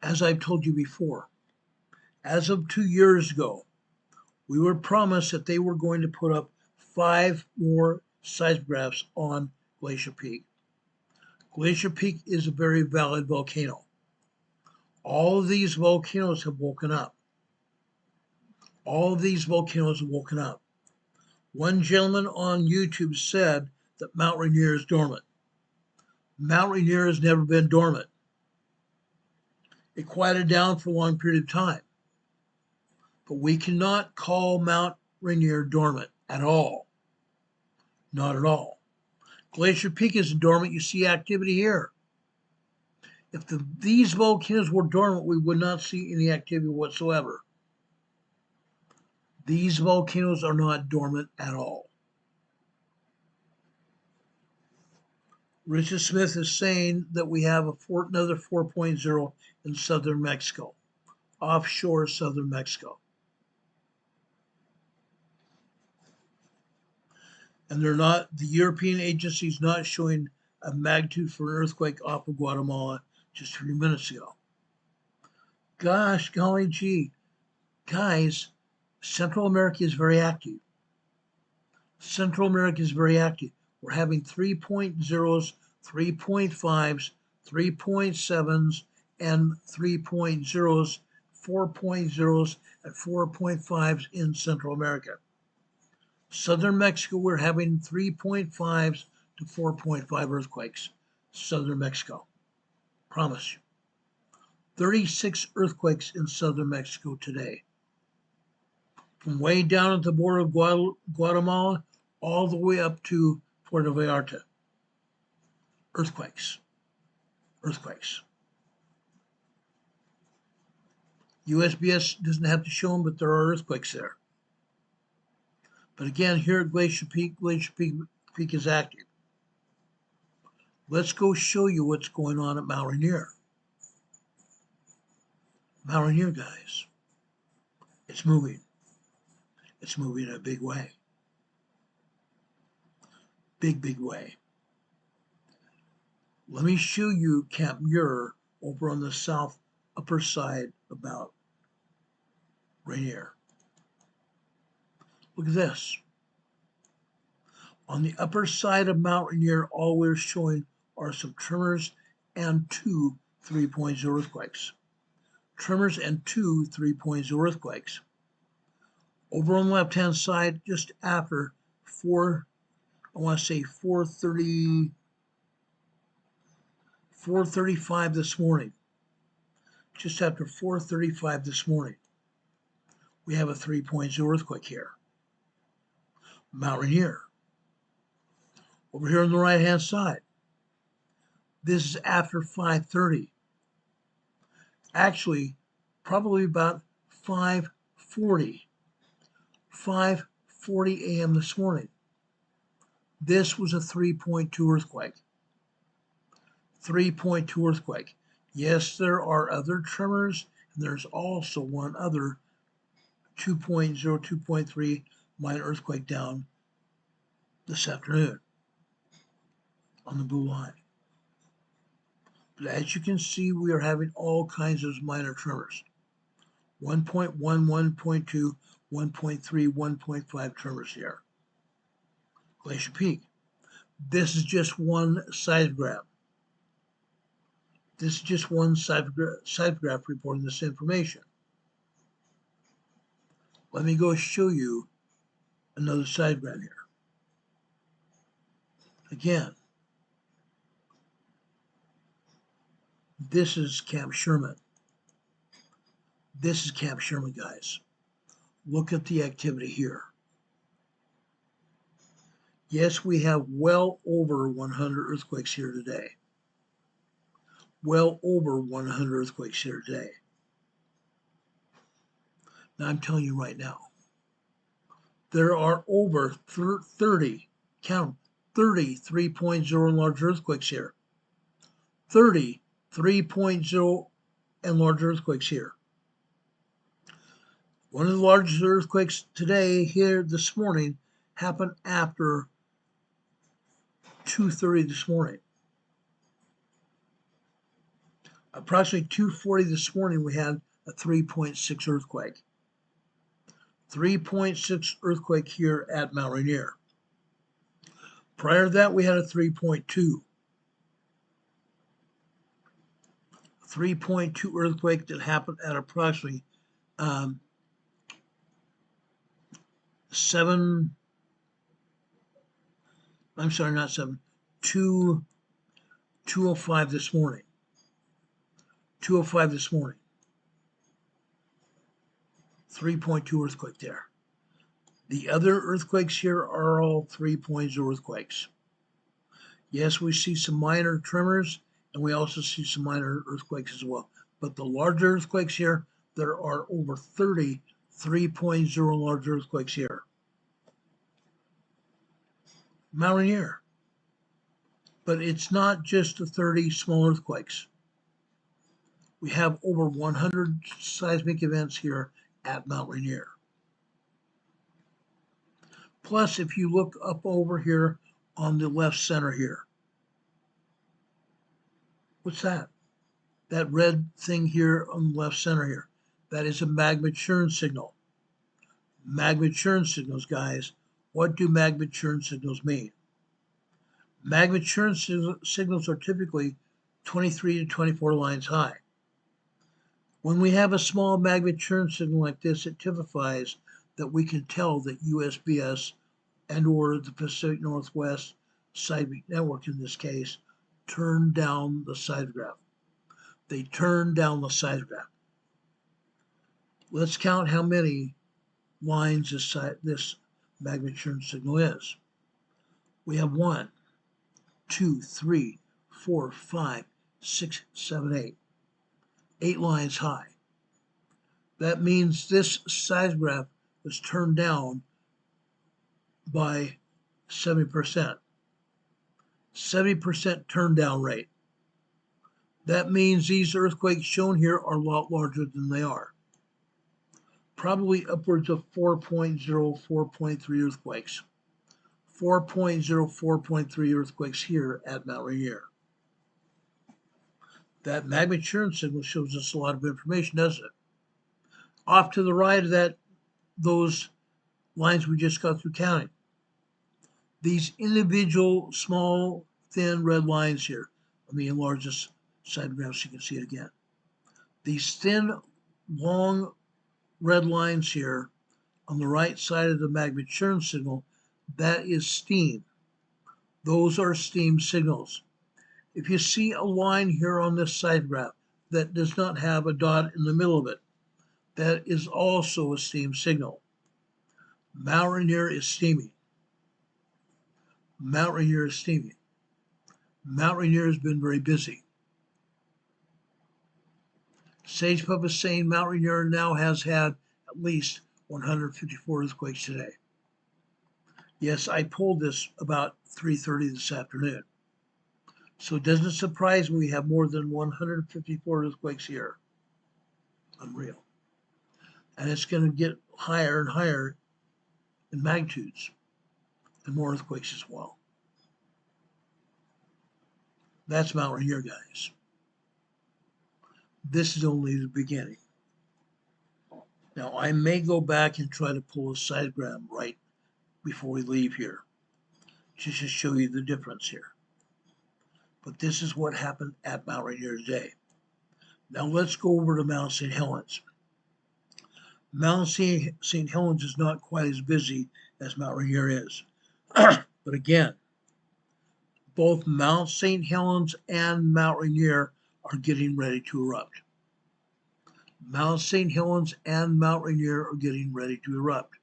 as I've told you before, as of 2 years ago, we were promised that they were going to put up 5 more seismographs on Glacier Peak. Glacier Peak is a very valid volcano. All of these volcanoes have woken up. All of these volcanoes have woken up. One gentleman on YouTube said that Mount Rainier is dormant. Mount Rainier has never been dormant. It quieted down for a long period of time. But we cannot call Mount Rainier dormant at all. Not at all. Glacier Peak isn't dormant. You see activity here. If these volcanoes were dormant, we would not see any activity whatsoever. These volcanoes are not dormant at all. Richard Smith is saying that we have another 4.0 in southern Mexico, offshore southern Mexico. And the European agency is not showing a magnitude for an earthquake off of Guatemala just a few minutes ago. Gosh, golly gee. Guys, Central America is very active. Central America is very active. We're having 3.0s, 3.5s, 3.7s, and 3.0s, 4.0s, and 4.5s in Central America. Southern Mexico, we're having 3.5s to 4.5 earthquakes. Southern Mexico. Promise you. 36 earthquakes in southern Mexico today. From way down at the border of Guatemala all the way up to Puerto Vallarta. Earthquakes. Earthquakes. USGS doesn't have to show them, but there are earthquakes there. But again, here at Glacier Peak is active. Let's go show you what's going on at Mount Rainier. Mount Rainier, guys. It's moving. It's moving in a big way. Big, big way. Let me show you Camp Muir over on the south upper side of Mount Rainier. Look at this. On the upper side of Mount Rainier, all we're showing are some tremors and 2 3.0 earthquakes. Tremors and 2 3.0 earthquakes. Over on the left-hand side, just after 4:30 4:35 this morning, just after 4:35 this morning, we have a 3.0 earthquake here. Mount Rainier. Over here on the right-hand side, this is after 5:30. Actually, probably about 5:40 a.m. this morning. This was a 3.2 earthquake. 3.2 earthquake. Yes, there are other tremors, and there's also one other 2.0, 2.3 minor earthquake down this afternoon on the blue line. But as you can see, we are having all kinds of minor tremors. 1.1, 1.2, 1.3, 1.5 tremors here. Glacier Peak. This is just one seismograph. This is just one seismograph reporting this information. Let me go show you another seismograph here. Again, this is Camp Sherman. This is Camp Sherman, guys. Look at the activity here. Yes, we have well over 100 earthquakes here today. Well over 100 earthquakes here today. Now I'm telling you right now, there are over 30, count 30 3.0 and larger earthquakes here. 30 3.0 and larger earthquakes here. One of the largest earthquakes today here this morning happened after 2:30 this morning. Approximately 2:40 this morning, we had a 3.6 earthquake. 3.6 earthquake here at Mount Rainier. Prior to that, we had a 3.2. 3.2 earthquake that happened at approximately 2:05 this morning. 2:05 this morning. 3.2 earthquake there. The other earthquakes here are all 3.0 earthquakes. Yes, we see some minor tremors, and we also see some minor earthquakes as well. But the larger earthquakes here, there are over 30 3.0 large earthquakes here. Mount Rainier. But it's not just the 30 small earthquakes. We have over 100 seismic events here at Mount Rainier. Plus, if you look up over here on the left center here, what's that? That red thing here on the left center here, that is a magma churn signal. Magma churn signals, guys. What do magma churn signals mean? Magma churn signals are typically 23 to 24 lines high. When we have a small magma churn signal like this, it typifies that we can tell that USGS and or the Pacific Northwest Seismic Network in this case turned down the seismograph. They turned down the seismograph. Let's count how many lines this magma churn signal is. We have 1, 2, 3, 4, 5, 6, 7, 8. 8 lines high. That means this seismograph was turned down by 70%. 70% turn down rate. That means these earthquakes shown here are a lot larger than they are. Probably upwards of 4.0, 4.3 earthquakes. 4.0, 4.3 earthquakes here at Mount Rainier. That magma churn signal shows us a lot of information, doesn't it? Off to the right of that, those lines we just got through counting. These individual small, thin red lines here. Let me enlarge this seismograph so you can see it again. These thin, long red lines here on the right side of the magma churn signal, that is steam. Those are steam signals. If you see a line here on this side graph that does not have a dot in the middle of it, that is also a steam signal. Mount Rainier is steaming. Mount Rainier is steaming. Mount Rainier has been very busy. SagePub is saying Mount Rainier now has had at least 154 earthquakes today. Yes, I pulled this about 3:30 this afternoon. So it doesn't surprise me we have more than 154 earthquakes here. Unreal. And it's going to get higher and higher in magnitudes and more earthquakes as well. That's Mount Rainier, guys. This is only the beginning. Now, I may go back and try to pull a sidegram right before we leave here, just to show you the difference here. But this is what happened at Mount Rainier today. Now let's go over to Mount St. Helens. Mount St. Helens is not quite as busy as Mount Rainier is. But again, both Mount St. Helens and Mount Rainier are getting ready to erupt. Mount St. Helens and Mount Rainier are getting ready to erupt.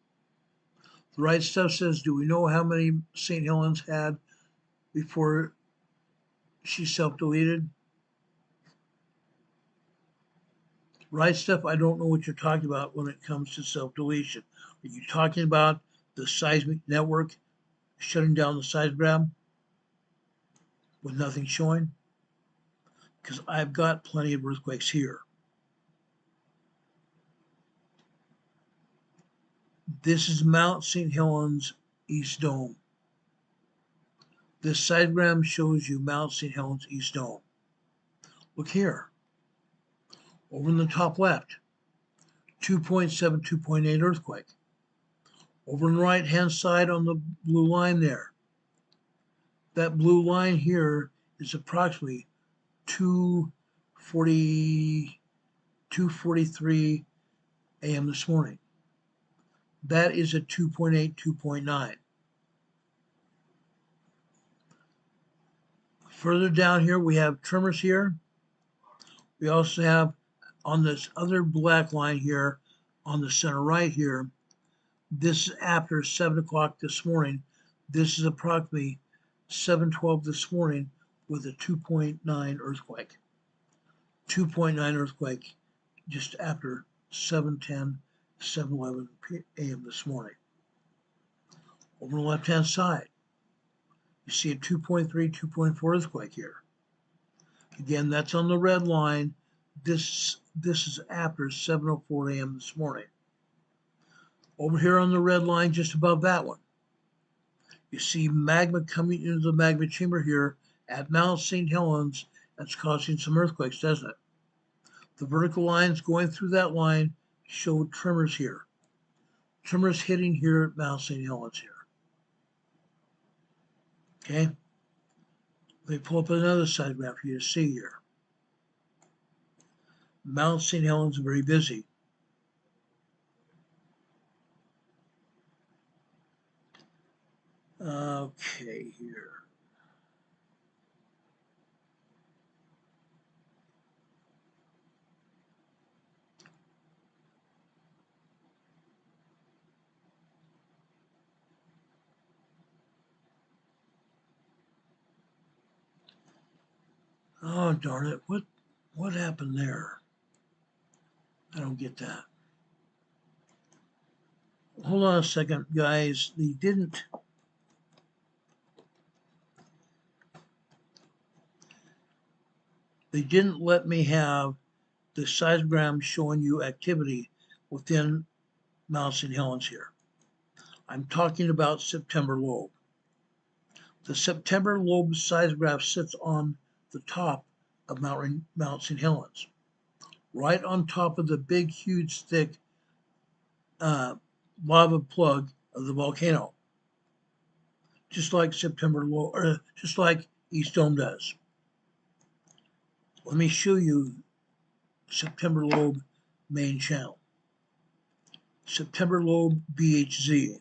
The Right Stuff says, do we know how many St. Helens had before she self-deleted? Right Stuff, I don't know what you're talking about when it comes to self-deletion. Are you talking about the seismic network shutting down the seismogram with nothing showing? Because I've got plenty of earthquakes here. This is Mount St. Helens East Dome. This seismogram shows you Mount St. Helens East Dome. Look here. Over in the top left, 2.7, 2.8 earthquake. Over on the right-hand side on the blue line there, that blue line here is approximately 2:43 a.m. this morning. That is a 2.8, 2.9. Further down here, we have tremors here. We also have on this other black line here, on the center right here, this is after 7 o'clock this morning. This is approximately 7:12 this morning with a 2.9 earthquake. 2.9 earthquake just after 7:10, 7:11 a.m. this morning. Over on the left-hand side, you see a 2.3, 2.4 earthquake here. Again, that's on the red line. This is after 7:04 a.m. this morning. Over here on the red line, just above that one, you see magma coming into the magma chamber here at Mount St. Helens. That's causing some earthquakes, doesn't it? The vertical lines going through that line show tremors here. Tremors hitting here at Mount St. Helens here. Okay? Let me pull up another side graph for you to see here. Mount St. Helens is very busy. Okay, here. Oh, darn it. What happened there? I don't get that. Hold on a second, guys. They didn't let me have the seismogram showing you activity within Mount St. Helens here. I'm talking about September lobe. The September lobe seismograph sits on the top of Mount St. Helens, right on top of the big, huge, thick lava plug of the volcano, just like September lobe, or just like East Dome does. Let me show you September lobe main channel. September lobe BHZ.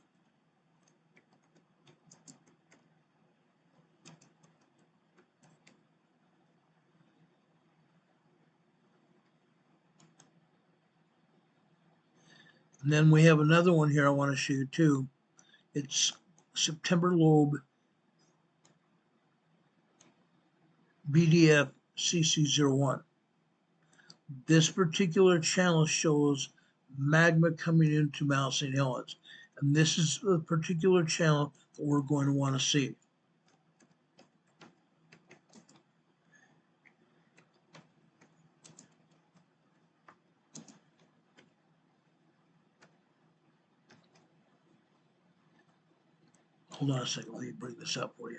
And then we have another one here I want to show you too. It's September lobe BDF CC01. This particular channel shows magma coming into Mount St. Helens. And this is a particular channel that we're going to want to see. Hold on a second, let me bring this up for you.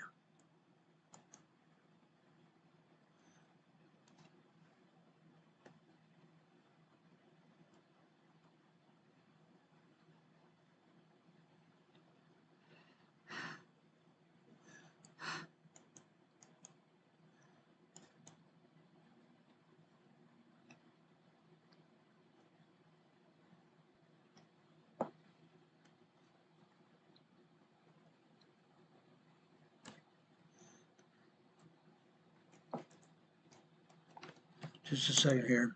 Just a second here.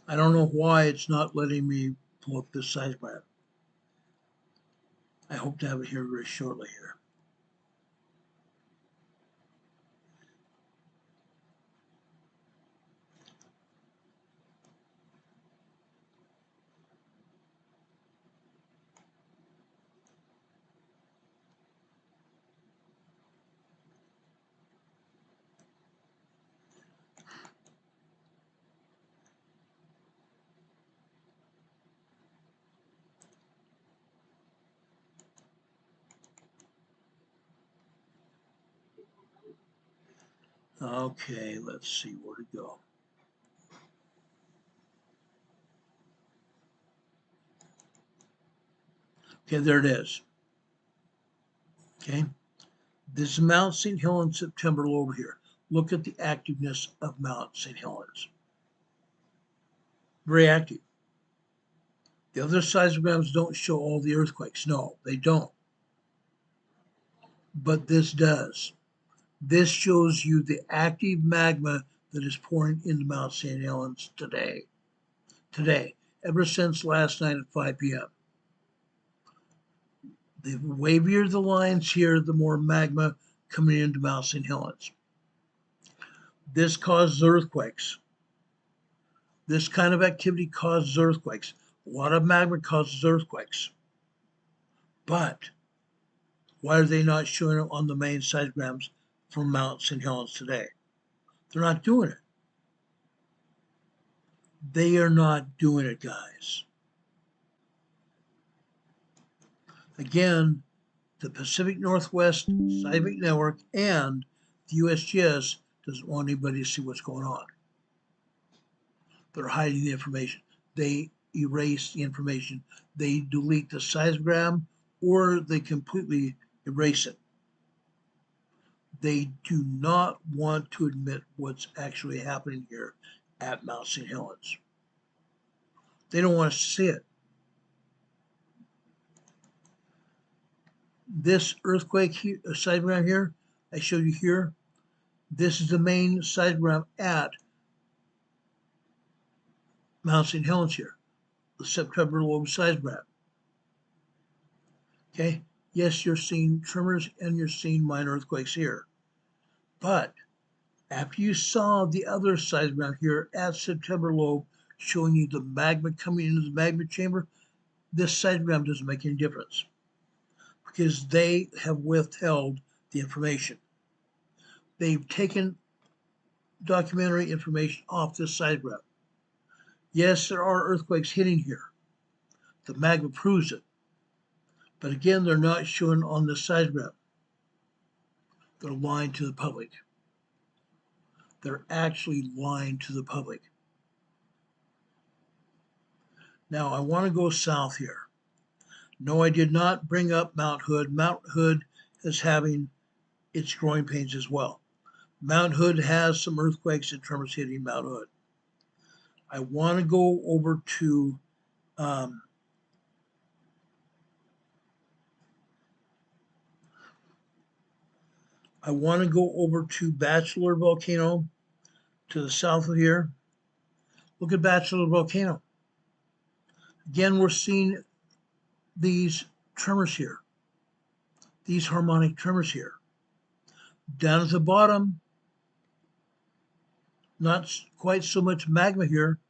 I don't know why it's not letting me pull up this seismograph. I hope to have it here very shortly here. Okay, let's see where to go. Okay, there it is. Okay, this is Mount St. Helens September over here. Look at the activeness of Mount St. Helens. Very active. The other seismograms don't show all the earthquakes. No, they don't. But this does. This shows you the active magma that is pouring into Mount St. Helens today. Ever since last night at 5 p.m. The wavier the lines here, the more magma coming into Mount St. Helens. This causes earthquakes. This kind of activity causes earthquakes. A lot of magma causes earthquakes. But why are they not showing it on the main seismograms from Mount St. Helens today? They're not doing it. They are not doing it, guys. Again, the Pacific Northwest Seismic Network and the USGS doesn't want anybody to see what's going on. They're hiding the information. They erase the information. They delete the seismogram or they completely erase it. They do not want to admit what's actually happening here at Mount St. Helens. They don't want us to see it. This earthquake here, seismogram here, I showed you here, this is the main seismogram at Mount St. Helens here, the September lobe seismogram. Okay, yes, you're seeing tremors and you're seeing minor earthquakes here. But after you saw the other seismogram here at September lobe showing you the magma coming into the magma chamber, this seismogram doesn't make any difference because they have withheld the information. They've taken documentary information off this seismogram. Yes, there are earthquakes hitting here. The magma proves it. But again, they're not shown on the seismogram. They're lying to the public. They're actually lying to the public. Now, I want to go south here. No, I did not bring up Mount Hood. Mount Hood is having its growing pains as well. Mount Hood has some earthquakes and tremors hitting Mount Hood. I want to go over to I want to go over to Bachelor Volcano to the south of here. Look at Bachelor Volcano. Again, we're seeing these tremors here, these harmonic tremors here. Down at the bottom, not quite so much magma here.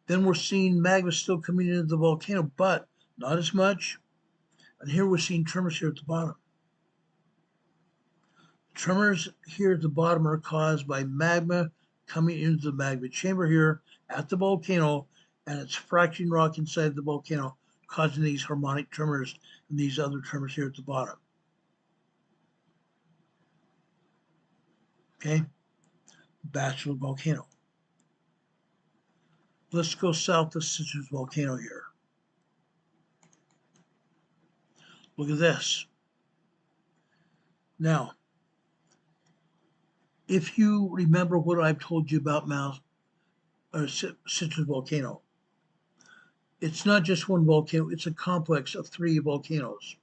Then we're seeing magma still coming into the volcano, but not as much. And here we're seeing tremors here at the bottom. Tremors here at the bottom are caused by magma coming into the magma chamber here at the volcano, and it's fracturing rock inside the volcano, causing these harmonic tremors and these other tremors here at the bottom. Okay, Bachelor Volcano. Let's go south to Citrus Volcano here. Look at this. Now, if you remember what I've told you about Citrus Volcano, it's not just one volcano, it's a complex of 3 volcanoes.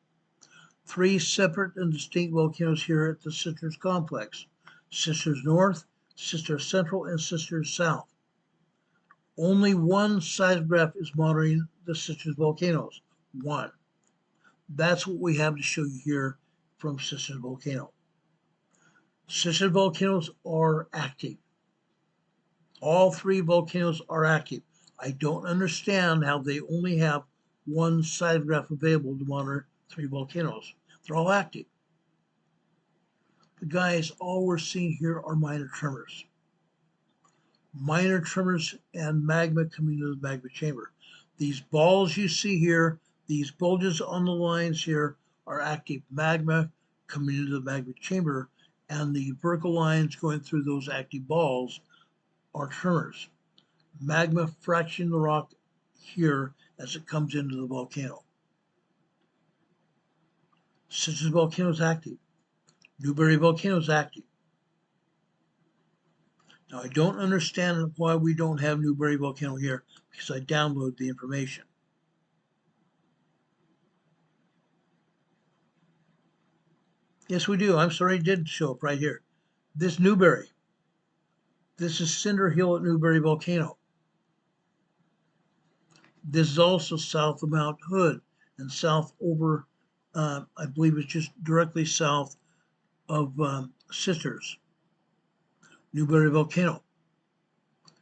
3 separate and distinct volcanoes here at the Citrus complex. Citrus North, Citrus Central, and Citrus South. Only one seismograph is monitoring the Citrus volcanoes. One. That's what we have to show you here from Citrus Volcano. Citrus volcanoes are active. All 3 volcanoes are active. I don't understand how they only have one seismograph available to monitor 3 volcanoes. They're all active. But guys, all we're seeing here are minor tremors. Minor tremors and magma coming into the magma chamber. These balls you see here, these bulges on the lines here, are active magma coming into the magma chamber, and the vertical lines going through those active balls are tremors. Magma fracturing the rock here as it comes into the volcano. Citrus Volcano is active. Newberry Volcano is active. Now, I don't understand why we don't have Newberry Volcano here, because I downloaded the information. Yes, we do. I'm sorry it didn't show up right here. This Newberry. This is Cinder Hill at Newberry Volcano. This is also south of Mount Hood and south over, I believe it's just directly south of Citrus. Newberry Volcano.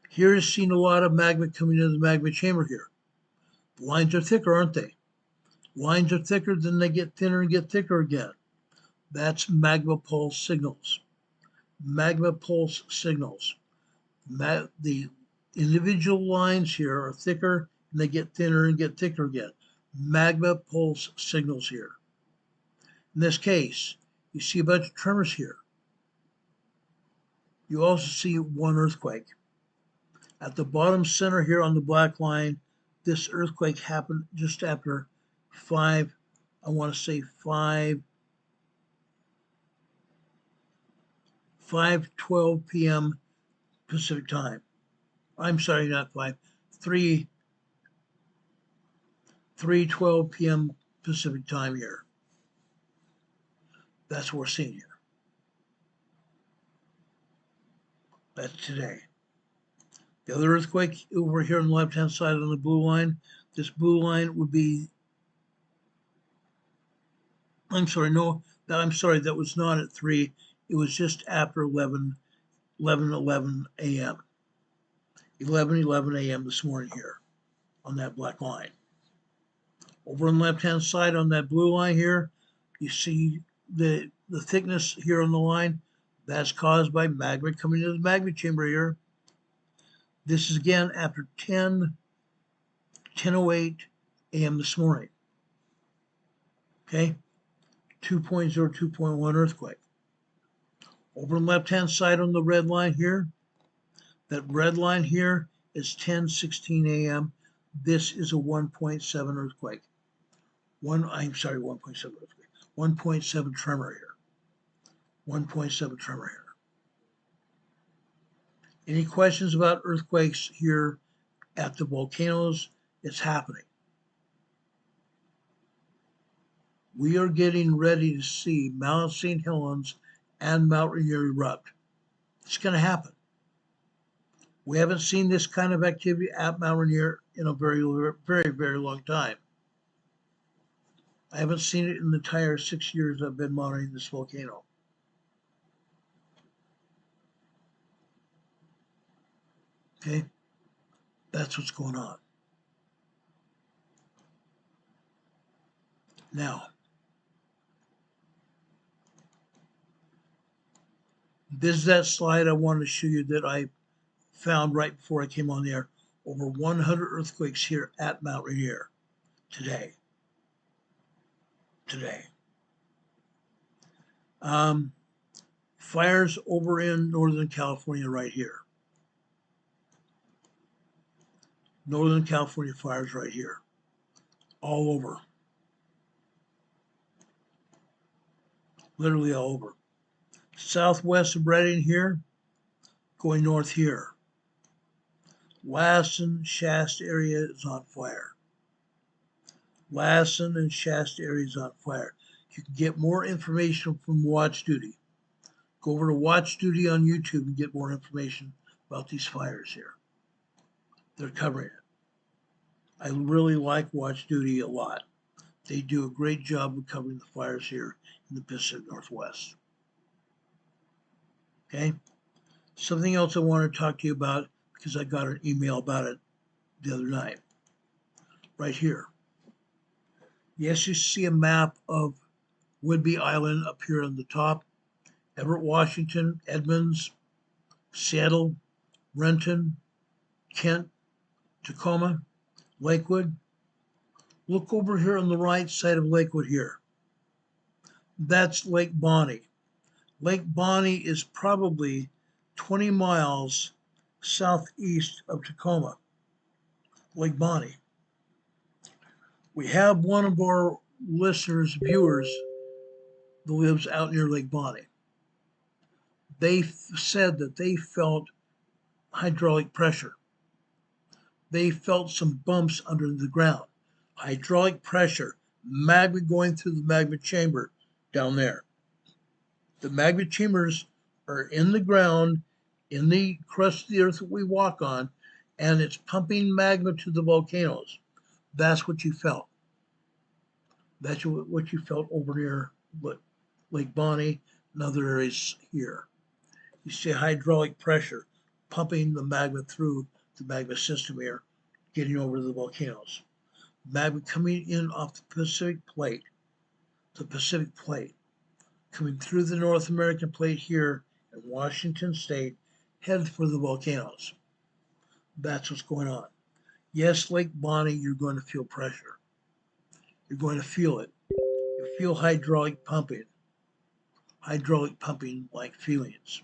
Here is seen a lot of magma coming into the magma chamber here. The lines are thicker, aren't they? Lines are thicker, then they get thinner and get thicker again. That's magma pulse signals. Magma pulse signals. The individual lines here are thicker and they get thinner and get thicker again. Magma pulse signals here. In this case, you see a bunch of tremors here. You also see one earthquake. At the bottom center here on the black line, this earthquake happened just after 5:12 p.m. Pacific time. I'm sorry, not 3:12 p.m. Pacific time here. That's what we're seeing here. That's today. The other earthquake over here on the left-hand side on the blue line, this blue line would be, I'm sorry, that was not at 3. It was just after 11 a.m. 11 a.m. this morning here on that black line. Over on the left-hand side on that blue line here, you see the thickness here on the line. That's caused by magma coming into the magma chamber here. This is again after 10:08 a.m. this morning. Okay, 2.0, 2.1 earthquake. Over on the left-hand side on the red line here, that red line here is 10:16 a.m. This is a 1.7 earthquake. 1.7 earthquake. 1.7 tremor here. 1.7 tremor here. Any questions about earthquakes here at the volcanoes? It's happening. We are getting ready to see Mount St. Helens and Mount Rainier erupt. It's going to happen. We haven't seen this kind of activity at Mount Rainier in a very, very, very long time. I haven't seen it in the entire 6 years I've been monitoring this volcano. Okay, that's what's going on. Now, this is that slide I wanted to show you that I found right before I came on the air. Over 100 earthquakes here at Mount Rainier today. Fires over in Northern California right here. Northern California fires right here. All over. Literally all over. Southwest of Redding here, going north here. Lassen, Shasta area is on fire. Lassen and Shasta area is on fire. You can get more information from Watch Duty. Go over to Watch Duty on YouTube and get more information about these fires here. They're covering it. I really like Watch Duty a lot. They do a great job of covering the fires here in the Pacific Northwest. Okay? Something else I want to talk to you about, because I got an email about it the other night. Right here. Yes, you see a map of Whidbey Island up here on the top. Everett, Washington, Edmonds, Seattle, Renton, Kent, Tacoma, Lakewood. Look over here on the right side of Lakewood here. That's Lake Bonny. Lake Bonny is probably 20 miles southeast of Tacoma. Lake Bonny. We have one of our listeners, viewers, that lives out near Lake Bonny. They said that they felt hydraulic pressure. They felt some bumps under the ground. Hydraulic pressure, magma going through the magma chamber down there. The magma chambers are in the ground, in the crust of the earth that we walk on, and it's pumping magma to the volcanoes. That's what you felt. That's what you felt over near Lake Bonny and other areas here. You see hydraulic pressure pumping the magma through the magma system here, getting over the volcanoes. Magma coming in off the Pacific plate, coming through the North American plate here in Washington State, headed for the volcanoes. That's what's going on. Yes, Lake Bonny, you're going to feel pressure. You're going to feel it. You feel hydraulic pumping like feelings.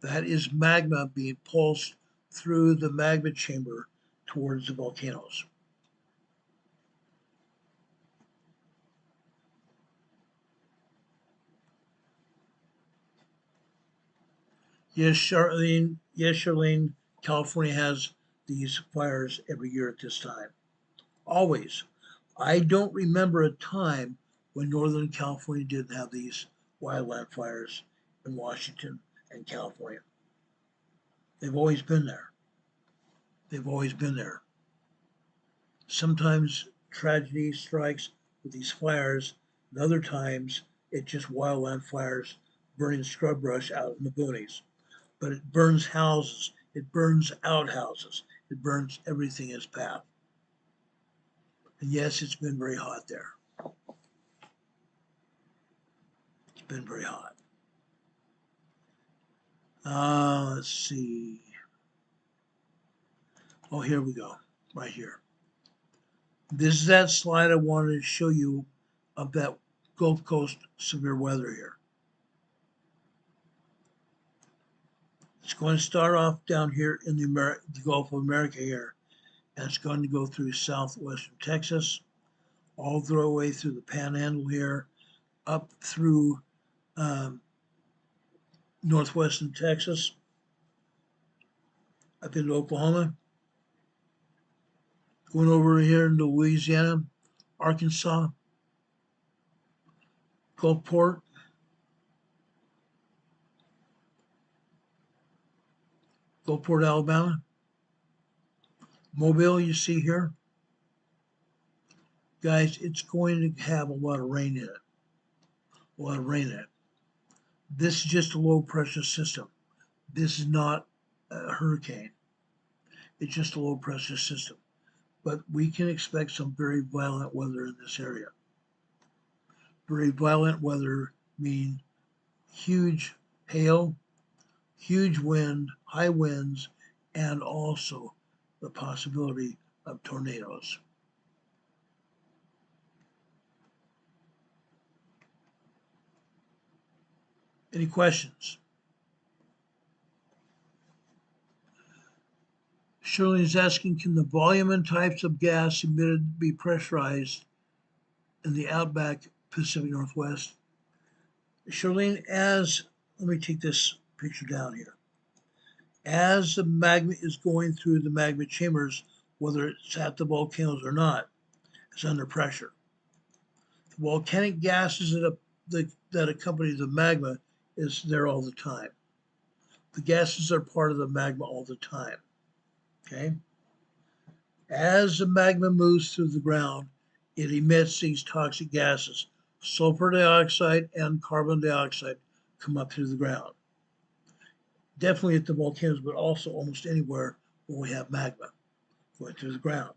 That is magma being pulsed through the magma chamber towards the volcanoes. Yes, Charlene, California has these fires every year at this time. Always. I don't remember a time when Northern California didn't have these wildland fires in Washington and California. They've always been there. Sometimes tragedy strikes with these fires, and other times it's just wildland fires burning scrub brush out in the boonies. But it burns houses, it burns outhouses, it burns everything in its path. And yes, it's been very hot there. It's been very hot. Let's see. Oh, here we go, right here. This is that slide I wanted to show you of that Gulf Coast severe weather here. It's going to start off down here in the Gulf of America here, and it's going to go through southwestern Texas, all the way through the Panhandle here, up through northwestern Texas, up into Oklahoma, going over here into Louisiana, Arkansas, Gulfport, Gulfport, Alabama. Mobile, you see here. Guys, it's going to have a lot of rain in it. A lot of rain in it. This is just a low pressure system. This is not a hurricane. It's just a low pressure system. But we can expect some very violent weather in this area. Very violent weather means huge hail, huge wind, high winds, and also the possibility of tornadoes. Any questions? Shirley is asking, can the volume and types of gas emitted be pressurized in the outback Pacific Northwest? Shirley, let me take this picture down here. As the magma is going through the magma chambers, whether it's at the volcanoes or not, it's under pressure. The volcanic gases that accompany the magma is there all the time. The gases are part of the magma all the time. Okay? As the magma moves through the ground, it emits these toxic gases. Sulfur dioxide and carbon dioxide come up through the ground. Definitely at the volcanoes, but also almost anywhere where we have magma going through the ground.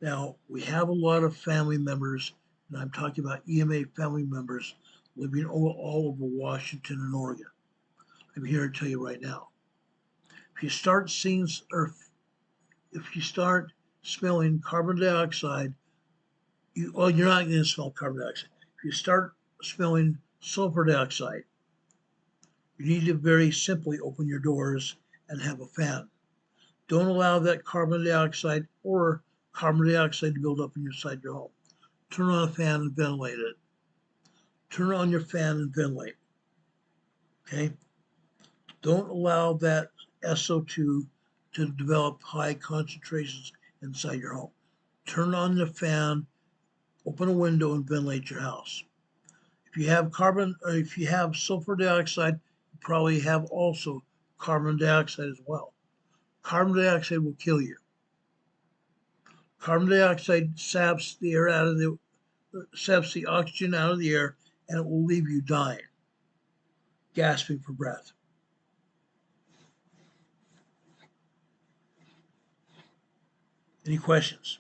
Now, we have a lot of family members, and I'm talking about EMA family members living all over Washington and Oregon. I'm here to tell you right now. If you start seeing, or if you start smelling carbon dioxide, you're not going to smell carbon dioxide. If you start smelling sulfur dioxide, you need to very simply open your doors and have a fan. Don't allow that carbon dioxide or carbon dioxide to build up inside your home. Turn on a fan and ventilate it. Turn on your fan and ventilate. Okay? Don't allow that SO2 to develop high concentrations inside your home. Turn on the fan, open a window, and ventilate your house. If you have sulfur dioxide, you probably have also carbon dioxide as well. Carbon dioxide will kill you. Carbon dioxide saps the oxygen out of the air, and it will leave you dying, gasping for breath. Any questions?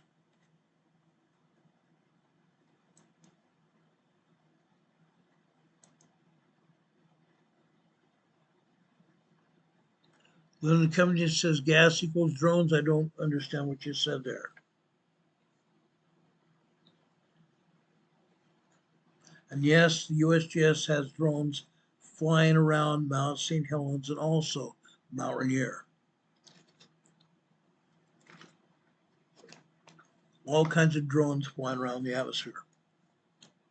Linda Covington says gas equals drones. I don't understand what you said there. And yes, the USGS has drones flying around Mount St. Helens and also Mount Rainier. All kinds of drones flying around the atmosphere,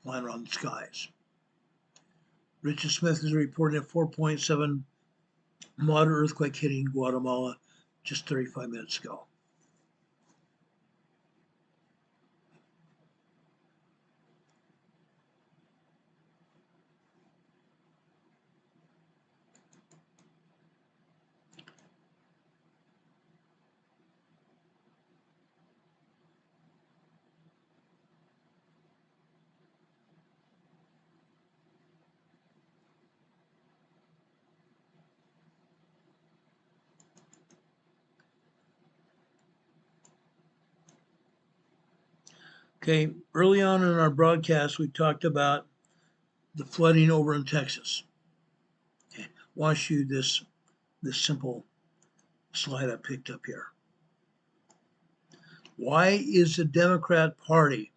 flying around the skies. Richard Smith is reporting a 4.7 moderate earthquake hitting Guatemala just 35 minutes ago. Okay, early on in our broadcast, we talked about the flooding over in Texas. Okay, I want to show you this simple slide I picked up here. Why is the Democrat Party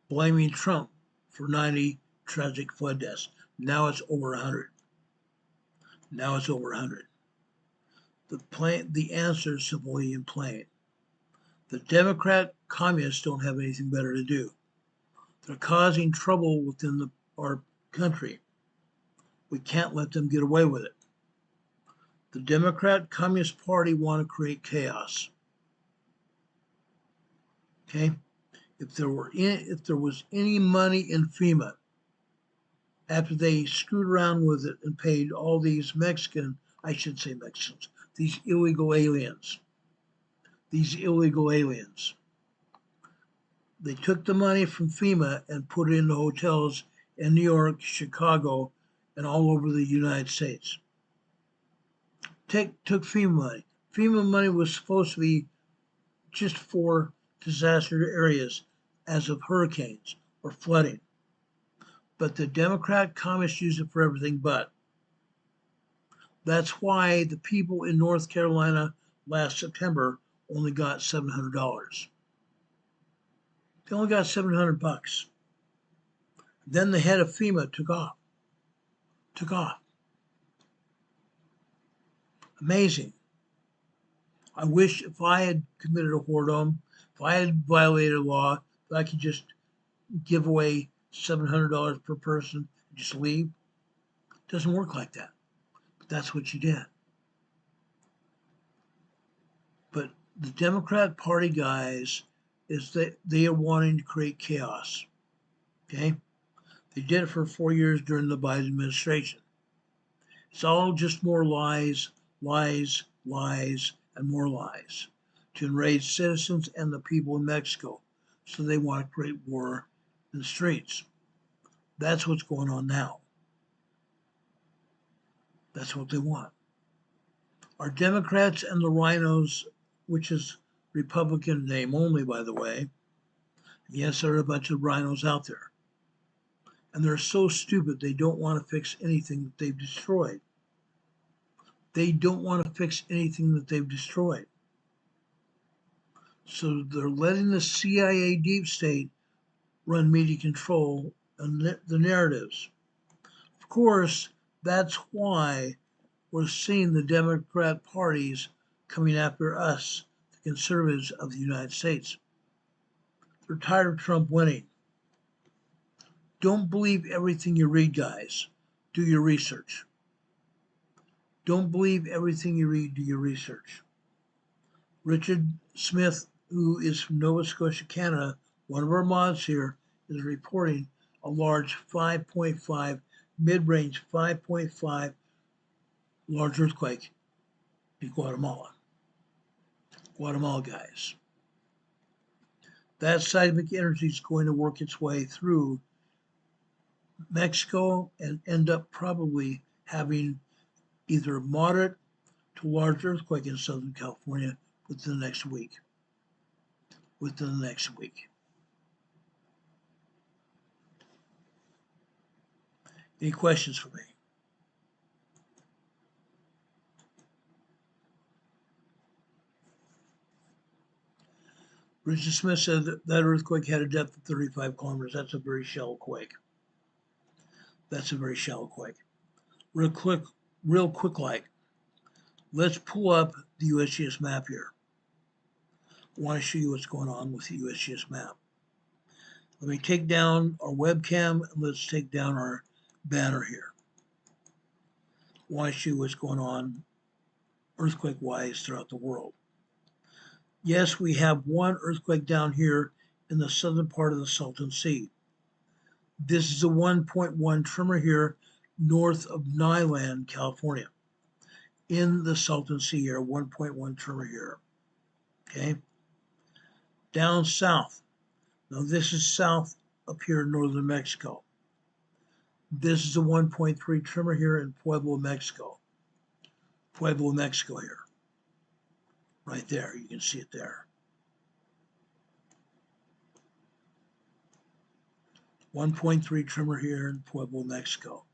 blaming Trump for 90 tragic flood deaths? Now it's over 100. Now it's over 100. The answer is simply in plain. The Democrat communists don't have anything better to do. They're causing trouble within our country. We can't let them get away with it. The Democrat Communist Party want to create chaos. Okay? If there was any money in FEMA, after they screwed around with it and paid all these I shouldn't say Mexicans, these illegal aliens. These illegal aliens. They took the money from FEMA and put it into hotels in New York, Chicago, and all over the United States. Took FEMA money. FEMA money was supposed to be just for disaster areas as of hurricanes or flooding. But the Democrat communists use it for everything but. That's why the people in North Carolina last September only got $700. They only got $700. Then the head of FEMA took off. Amazing. I wish if I had committed a whoredom, if I had violated a law, if I could just give away $700 per person and just leave. It doesn't work like that. But that's what you did. But the Democrat Party guys is that they are wanting to create chaos. Okay? They did it for 4 years during the Biden administration. It's all just more lies, lies, lies, and more lies to enrage citizens and the people in Mexico. So they want to create war in the streets. That's what's going on now. That's what they want. Our Democrats and the rhinos, which is Republican name only, by the way. Yes, there are a bunch of rhinos out there. And they're so stupid, they don't want to fix anything that they've destroyed. They don't want to fix anything that they've destroyed. So they're letting the CIA deep state run media control and the narratives. Of course, that's why we're seeing the Democrat parties coming after us, the conservatives of the United States. They're tired of Trump winning. Don't believe everything you read, guys. Do your research. Don't believe everything you read, do your research. Richard Smith, who is from Nova Scotia, Canada, one of our mods here, is reporting a large 5.5, mid-range 5.5 large earthquake in Guatemala. Guatemala, guys. That seismic energy is going to work its way through Mexico and end up probably having either a moderate to large earthquake in Southern California within the next week. Any questions for me? Richard Smith said that earthquake had a depth of 35 kilometers. That's a very shallow quake. Real quick like, let's pull up the USGS map here. I want to show you what's going on with the USGS map. Let me take down our webcam and let's take down our banner here. I want to show you what's going on earthquake-wise throughout the world. Yes, we have one earthquake down here in the southern part of the Salton Sea. This is a 1.1 tremor here north of Nyland, California. In the Salton Sea here, 1.1 tremor here. Okay? Down south. Now this is south up here in northern Mexico. This is a 1.3 tremor here in Puebla, Mexico. Puebla, Mexico here. Right there, you can see it there. 1.3 tremor here in Puebla, Mexico.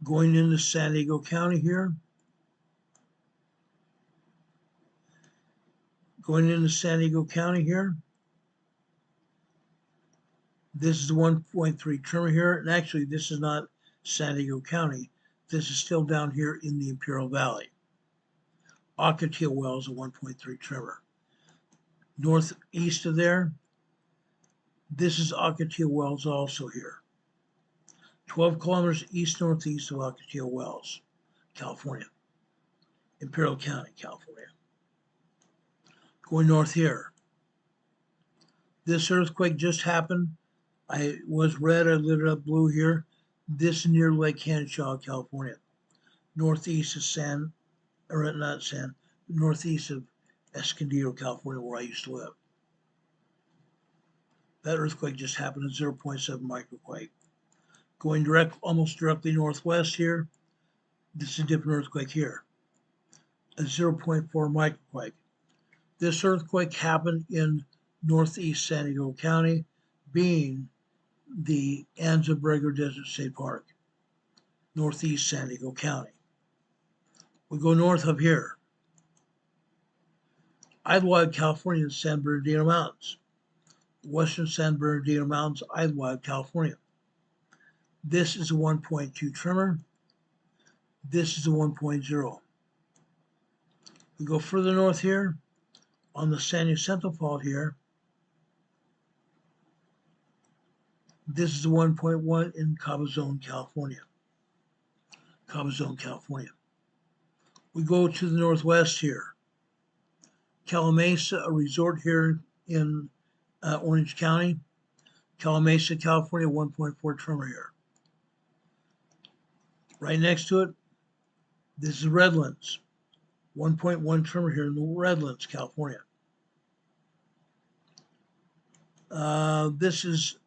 Going into San Diego County here. This is 1.3 tremor here. And actually, this is not San Diego County. This is still down here in the Imperial Valley. Ocotillo Wells, a 1.3 tremor. Northeast of there, this is Ocotillo Wells also here. 12 kilometers east-northeast of Ocotillo Wells, California. Imperial County, California. Going north here. This earthquake just happened. I was red, I lit it up blue here. This is near Lake Henshaw, California. Northeast of San or not San, northeast of Escondido, California, where I used to live. That earthquake just happened, a 0.7 microquake. Going almost directly northwest here, this is a different earthquake here, a 0.4 microquake. This earthquake happened in northeast San Diego County, being the Anza-Borrego Desert State Park, northeast San Diego County. We go north of here, Idlewild, California, and San Bernardino Mountains. Western San Bernardino Mountains, Idlewild, California. This is a 1.2 tremor. This is a 1.0. We go further north here, on the San Jacinto Fault here. This is a 1.1 in Cabazon, California. Cabazon, California. We go to the northwest here. Calamasa, a resort here in Orange County. Calamasa, California, 1.4 tremor here. Right next to it, this is Redlands, 1.1 tremor here in the Redlands, California. This is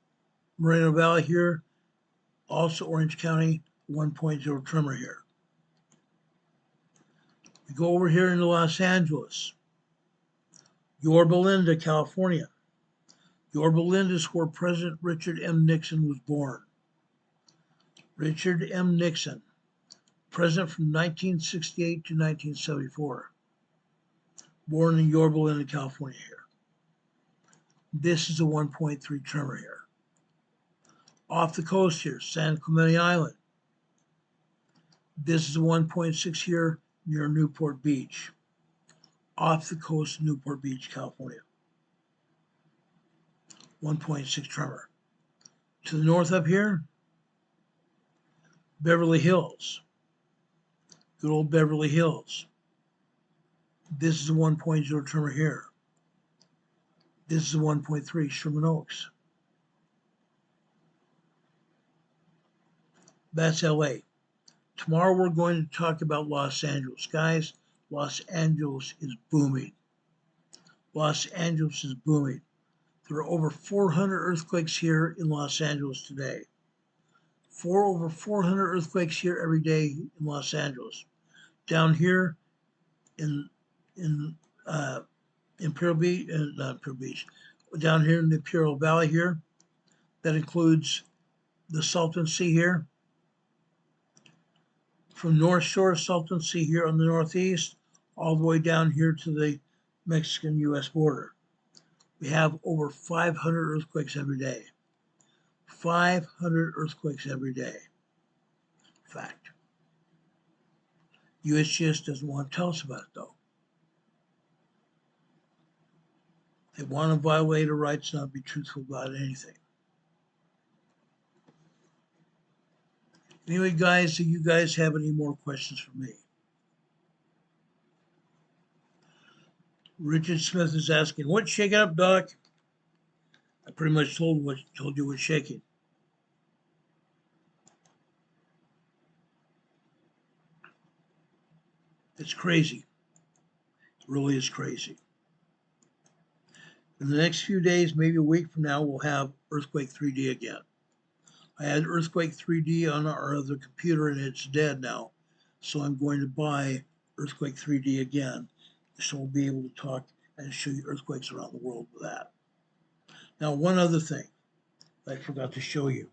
Moreno Valley here, also Orange County, 1.0 tremor here. We go over here into Los Angeles, Yorba Linda, California. Yorba Linda is where President Richard M. Nixon was born. Richard M. Nixon, president from 1968 to 1974, born in Yorba Linda, California here. This is a 1.3 tremor here. Off the coast here, San Clemente Island. This is a 1.6 here near Newport Beach. Off the coast of Newport Beach, California. 1.6 tremor. To the north up here, Beverly Hills. Good old Beverly Hills. This is a 1.0 tremor here. This is a 1.3 Sherman Oaks. That's LA. Tomorrow we're going to talk about Los Angeles. Guys, Los Angeles is booming. Los Angeles is booming. There are over 400 earthquakes here in Los Angeles today. Over 400 earthquakes here every day in Los Angeles. Down here in Imperial Beach, not Imperial Beach, down here in the Imperial Valley here, that includes the Salton Sea here. From North Shore of Salton Sea here on the northeast, all the way down here to the Mexican-U.S. border. We have over 500 earthquakes every day. 500 earthquakes every day. Fact. USGS doesn't want to tell us about it, though. They want to violate our rights, not be truthful about anything. Anyway, guys, do you guys have any more questions for me? Richard Smith is asking, what's shaking up, Doc? I pretty much told you what's shaking. It's crazy. It really is crazy. In the next few days, maybe a week from now, we'll have Earthquake 3D again. I had Earthquake 3D on our other computer and it's dead now. So I'm going to buy Earthquake 3D again. So we'll be able to talk and show you earthquakes around the world with that. Now, one other thing I forgot to show you.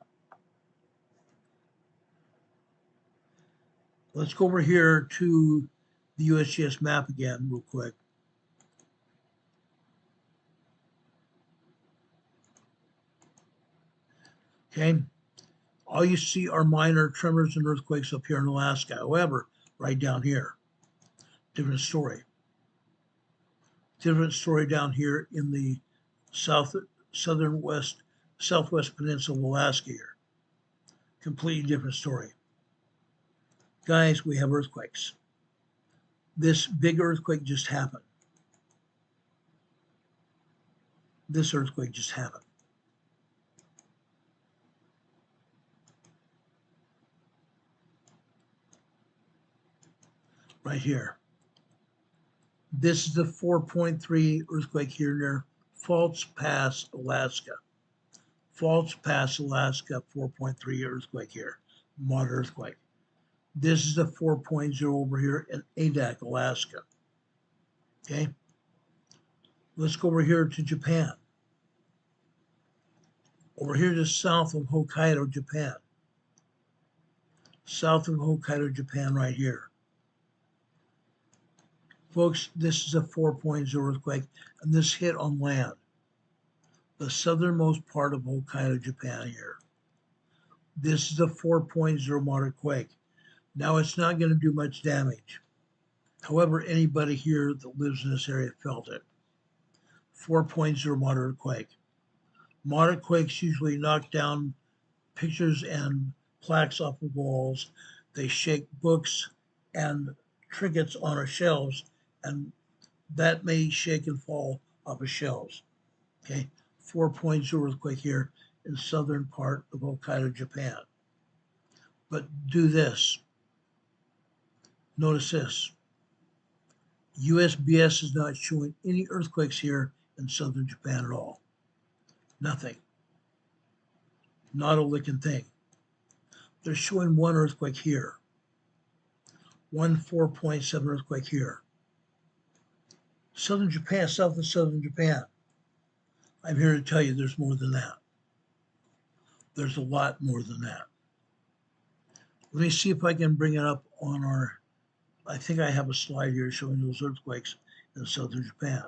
Let's go over here to the USGS map again real quick. Okay. All you see are minor tremors and earthquakes up here in Alaska. However, right down here, different story. Different story down here in the southwest peninsula of Alaska here. Completely different story. Guys, we have earthquakes. This big earthquake just happened. This earthquake just happened. Right here. This is the 4.3 earthquake here near False Pass, Alaska. False Pass, Alaska, 4.3 earthquake here, moderate earthquake. This is the 4.0 over here in Adak, Alaska. Okay, let's go over here to Japan. Over here to south of Hokkaido, Japan. South of Hokkaido, Japan, right here. Folks, this is a 4.0 earthquake, and this hit on land. The southernmost part of Hokkaido, Japan here. This is a 4.0 moderate quake. Now, it's not going to do much damage. However, anybody here that lives in this area felt it. 4.0 moderate quake. Moderate quakes usually knock down pictures and plaques off of walls. They shake books and trinkets on our shelves, and that may shake and fall off of shelves. Okay, 4.0 earthquake here in southern part of Hokkaido, Japan. But do this. Notice this. USBS is not showing any earthquakes here in southern Japan at all. Nothing. Not a licking thing. They're showing one earthquake here. One 4.7 earthquake here. Southern Japan, south of southern Japan. I'm here to tell you there's more than that. There's a lot more than that. Let me see if I can bring it up on our, I think I have a slide here showing those earthquakes in southern Japan.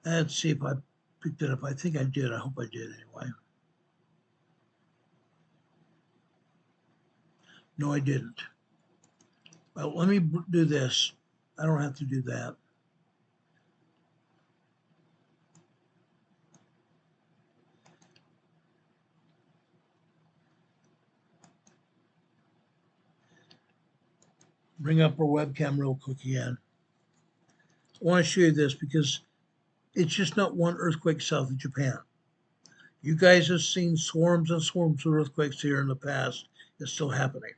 Let's see if I picked it up. I think I did. I hope I did anyway. No, I didn't. Well, let me do this. I don't have to do that. Bring up our webcam real quick again. I want to show you this because it's just not one earthquake south of Japan. You guys have seen swarms and swarms of earthquakes here in the past. It's still happening.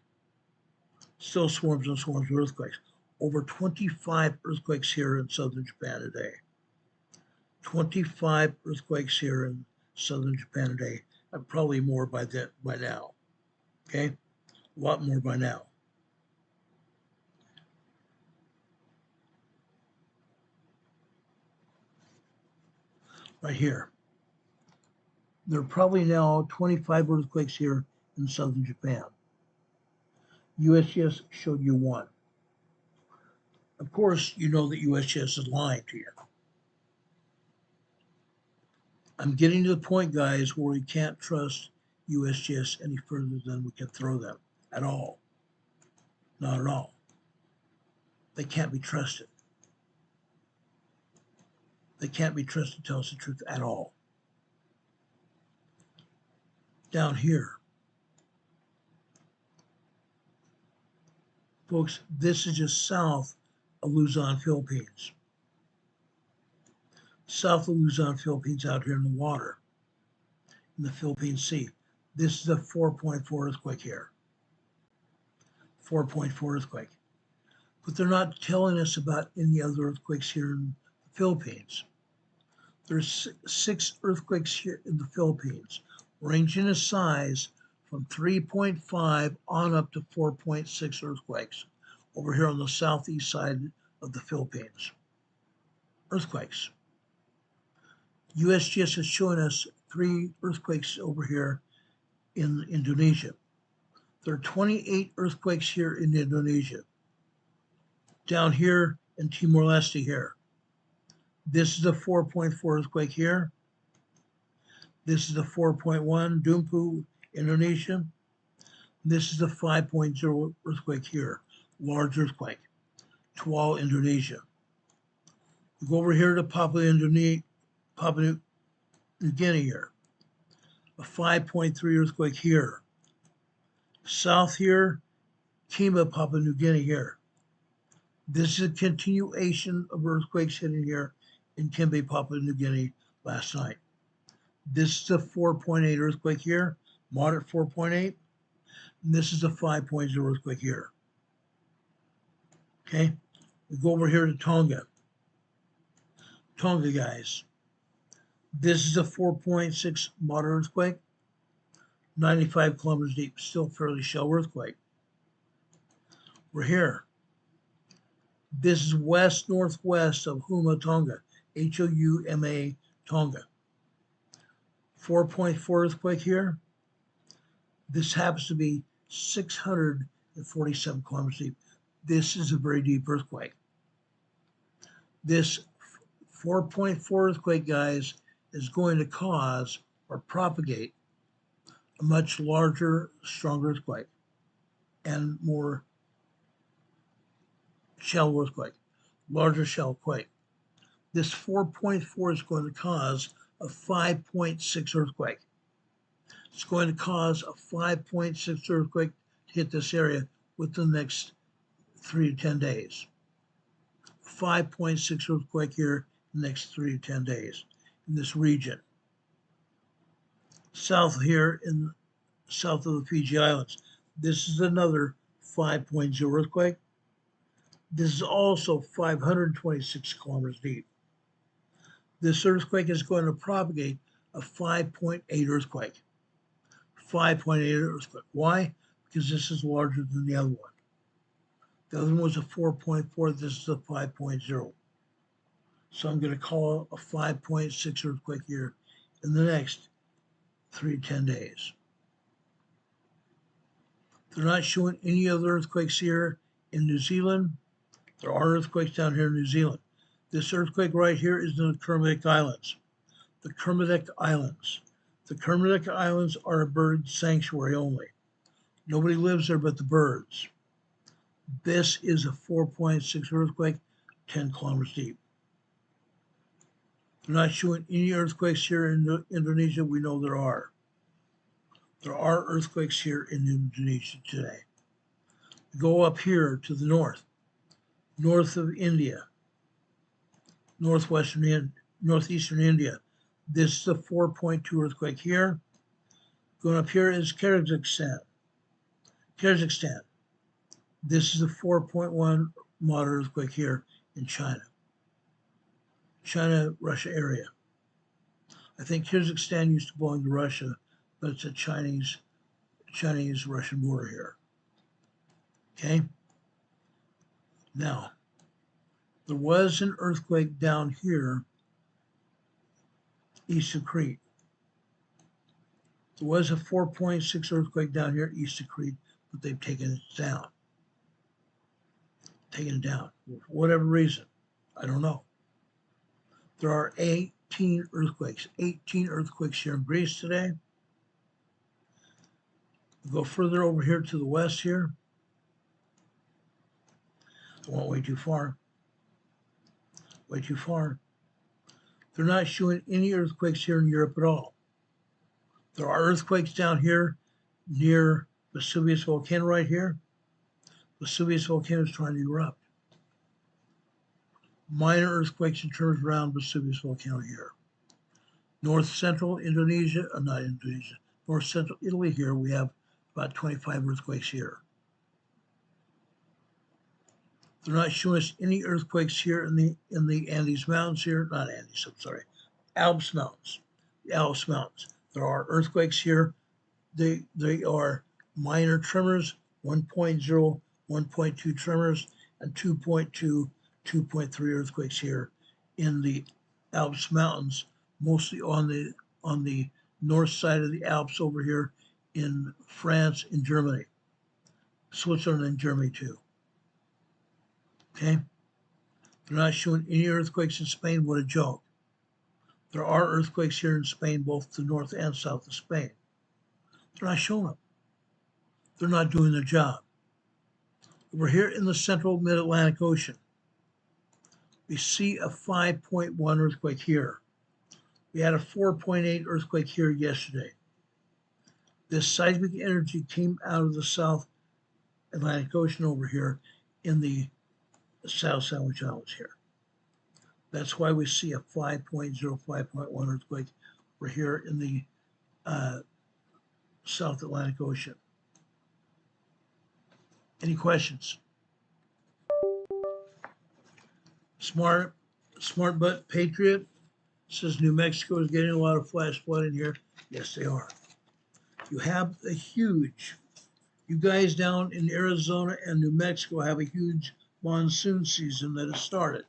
Still swarms and swarms of earthquakes. Over 25 earthquakes here in southern Japan today. 25 earthquakes here in southern Japan today. And probably more by now. Okay? A lot more by now. Right here. There are probably now 25 earthquakes here in southern Japan. USGS showed you one. Of course, you know that USGS is lying to you. I'm getting to the point, guys, where we can't trust USGS any further than we can throw them at all. Not at all. They can't be trusted. They can't be trusted to tell us the truth at all. Down here, folks, this is just south of Luzon, Philippines. South of Luzon, Philippines, out here in the water, in the Philippine Sea. This is a 4.4 earthquake here. 4.4 earthquake. But they're not telling us about any other earthquakes here in the Philippines. There's 6 earthquakes here in the Philippines, ranging in size from 3.5 on up to 4.6 earthquakes over here on the southeast side of the Philippines. Earthquakes. USGS is showing us 3 earthquakes over here in Indonesia. There are 28 earthquakes here in Indonesia. Down here in Timor-Leste here. This is a 4.4 earthquake here. This is a 4.1 Dumpu, Indonesia. This is a 5.0 earthquake here, large earthquake, Tual, Indonesia. We go over here to Papua New Guinea here, a 5.3 earthquake here. South here, Kima, Papua New Guinea here. This is a continuation of earthquakes hitting here in Kimbe, Papua New Guinea last night. This is a 4.8 earthquake here, moderate 4.8, and this is a 5.0 earthquake here. Okay, we go over here to Tonga. Tonga, guys. This is a 4.6 moderate earthquake, 95 kilometers deep, still fairly shallow earthquake. We're here. This is west-northwest of Houma, Tonga, Houma, Tonga. 4.4 earthquake here. This happens to be 647 kilometers deep. This is a very deep earthquake. This 4.4 earthquake, guys, is going to cause or propagate a much larger, stronger earthquake and more shallow earthquake, larger shallow quake. This 4.4 is going to cause a 5.6 earthquake. It's going to cause a 5.6 earthquake to hit this area within the next 3 to 10 days. 5.6 earthquake here in the next 3 to 10 days in this region. South here in south of the Fiji Islands. This is another 5.0 earthquake. This is also 526 kilometers deep. This earthquake is going to propagate a 5.8 earthquake. 5.8 earthquake. Why? Because this is larger than the other one. The other one was a 4.4. This is a 5.0. So I'm going to call a 5.6 earthquake here in the next 3 to 10 days. They're not showing any other earthquakes here in New Zealand. There are earthquakes down here in New Zealand. This earthquake right here is in the Kermadec Islands. The Kermadec Islands. The Kermadec Islands are a bird sanctuary only. Nobody lives there but the birds. This is a 4.6 earthquake, 10 kilometers deep. They're not showing any earthquakes here in Indonesia. We know there are. There are earthquakes here in Indonesia today. Go up here to the north of India, northeastern India. This is a 4.2 earthquake here. Going up here is Kazakhstan. This is a 4.1 moderate earthquake here in China. China-Russia area. I think Kazakhstan used to belong to Russia, but it's a Chinese-Russian border here. Okay? Now, there was an earthquake down here east of Crete. There was a 4.6 earthquake down here east of Crete, but they've taken it down. Taken it down. For whatever reason. I don't know. There are 18 earthquakes. 18 earthquakes here in Greece today. We'll go further over here to the west here. I went way too far. Way too far. They're not showing any earthquakes here in Europe at all. There are earthquakes down here near Vesuvius volcano right here. Vesuvius volcano is trying to erupt. Minor earthquakes and tremors around Vesuvius volcano here. North central Indonesia, not Indonesia, north central Italy here, we have about 25 earthquakes here. They're not showing us any earthquakes here in the Andes Mountains here, not Andes, I'm sorry, Alps Mountains. The Alps Mountains. There are earthquakes here. They are minor tremors, 1.0, 1.2 tremors, and 2.2, 2.3 earthquakes here in the Alps Mountains, mostly on the north side of the Alps over here in France and Germany, Switzerland and Germany too. Okay? They're not showing any earthquakes in Spain. What a joke. There are earthquakes here in Spain, both the north and south of Spain. They're not showing them. They're not doing their job. Over here in the central mid-Atlantic Ocean, we see a 5.1 earthquake here. We had a 4.8 earthquake here yesterday. This seismic energy came out of the South Atlantic Ocean over here in the South Sandwich Islands here. That's why we see a 5.0, 5.1 earthquake over here in the South Atlantic Ocean. Any questions? Smart Butt Patriot says New Mexico is getting a lot of flash flooding here. Yes, they are. You have a huge, you guys down in Arizona and New Mexico have a huge monsoon season that has started.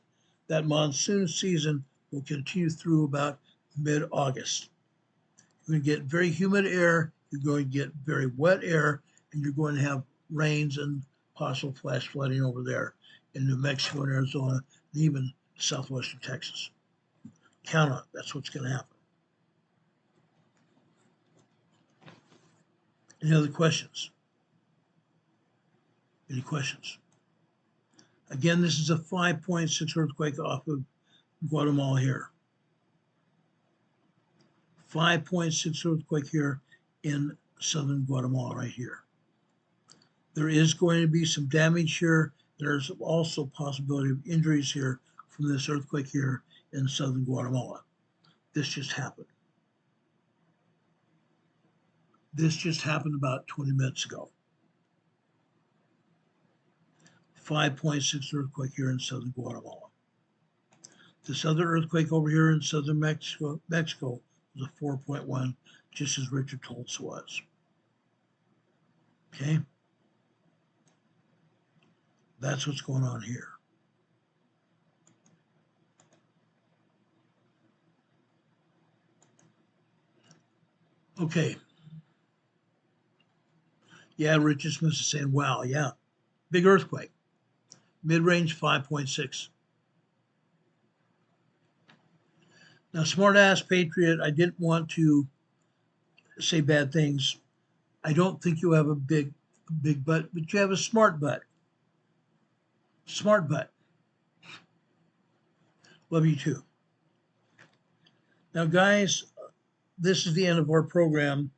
That monsoon season will continue through about mid-August. You're going to get very humid air, you're going to get very wet air, and you're going to have rains and possible flash flooding over there in New Mexico and Arizona, and even southwestern Texas. Count on it. That's what's going to happen. Any other questions? Any questions? Again, this is a 5.6 earthquake off of Guatemala here. 5.6 earthquake here in southern Guatemala right here. There is going to be some damage here. There's also possibility of injuries here from this earthquake here in southern Guatemala. This just happened. This just happened about 20 minutes ago. 5.6 earthquake here in southern Guatemala. This other earthquake over here in southern Mexico was a 4.1, just as Richard told us was. Okay? That's what's going on here. Okay. Yeah, Richard Smith is saying, wow, yeah. Big earthquake. Mid-range 5.6. Now, smart-ass Patriot, I didn't want to say bad things. I don't think you have a big butt, but you have a smart butt. Smart butt. Love you too. Now, guys, this is the end of our program.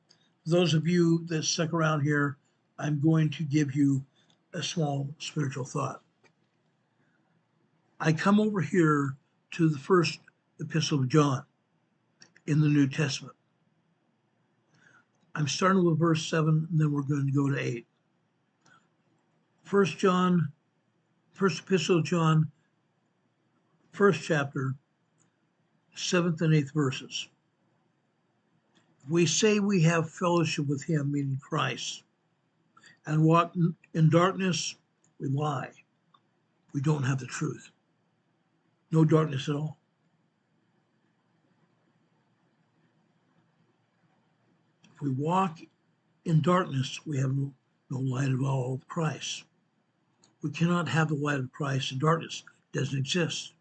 For those of you that stuck around here, I'm going to give you a small spiritual thought. I come over here to the first epistle of John in the New Testament. I'm starting with verse 7, and then we're going to go to 8. First epistle of John, first chapter, 7th and 8th verses. We say we have fellowship with him, meaning Christ, and walk in darkness, we lie. We don't have the truth. No darkness at all. If we walk in darkness, we have no light at all of Christ. We cannot have the light of Christ in darkness. It doesn't exist.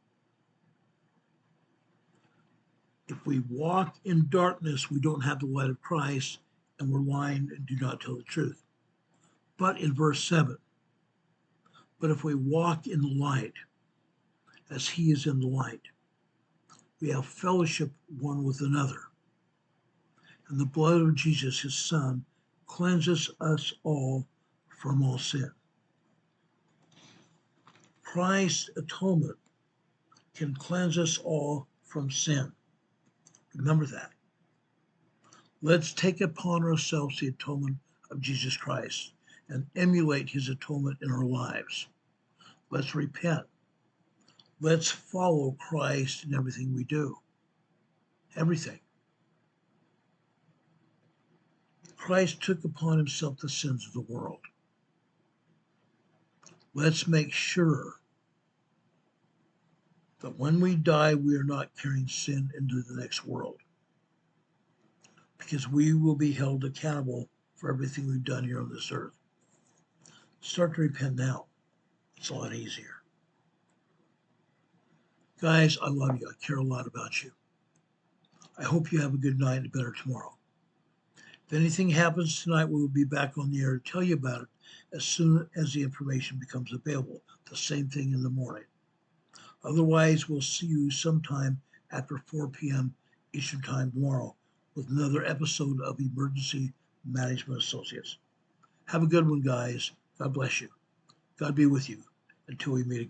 If we walk in darkness, we don't have the light of Christ, and we're lying and do not tell the truth. But in verse 7, but if we walk in the light, as he is in the light, we have fellowship one with another. And the blood of Jesus, his son, cleanses us all from all sin. Christ's atonement can cleanse us all from sin. Remember that. Let's take upon ourselves the atonement of Jesus Christ and emulate his atonement in our lives. Let's repent. Let's follow Christ in everything we do. Everything. Christ took upon himself the sins of the world. Let's make sure that when we die, we are not carrying sin into the next world, because we will be held accountable for everything we've done here on this earth. Start to repent now. It's a lot easier. Guys, I love you. I care a lot about you. I hope you have a good night and better tomorrow. If anything happens tonight, we will be back on the air to tell you about it as soon as the information becomes available. The same thing in the morning. Otherwise, we'll see you sometime after 4 p.m. Eastern Time tomorrow with another episode of Emergency Management Associates. Have a good one, guys. God bless you. God be with you until we meet again.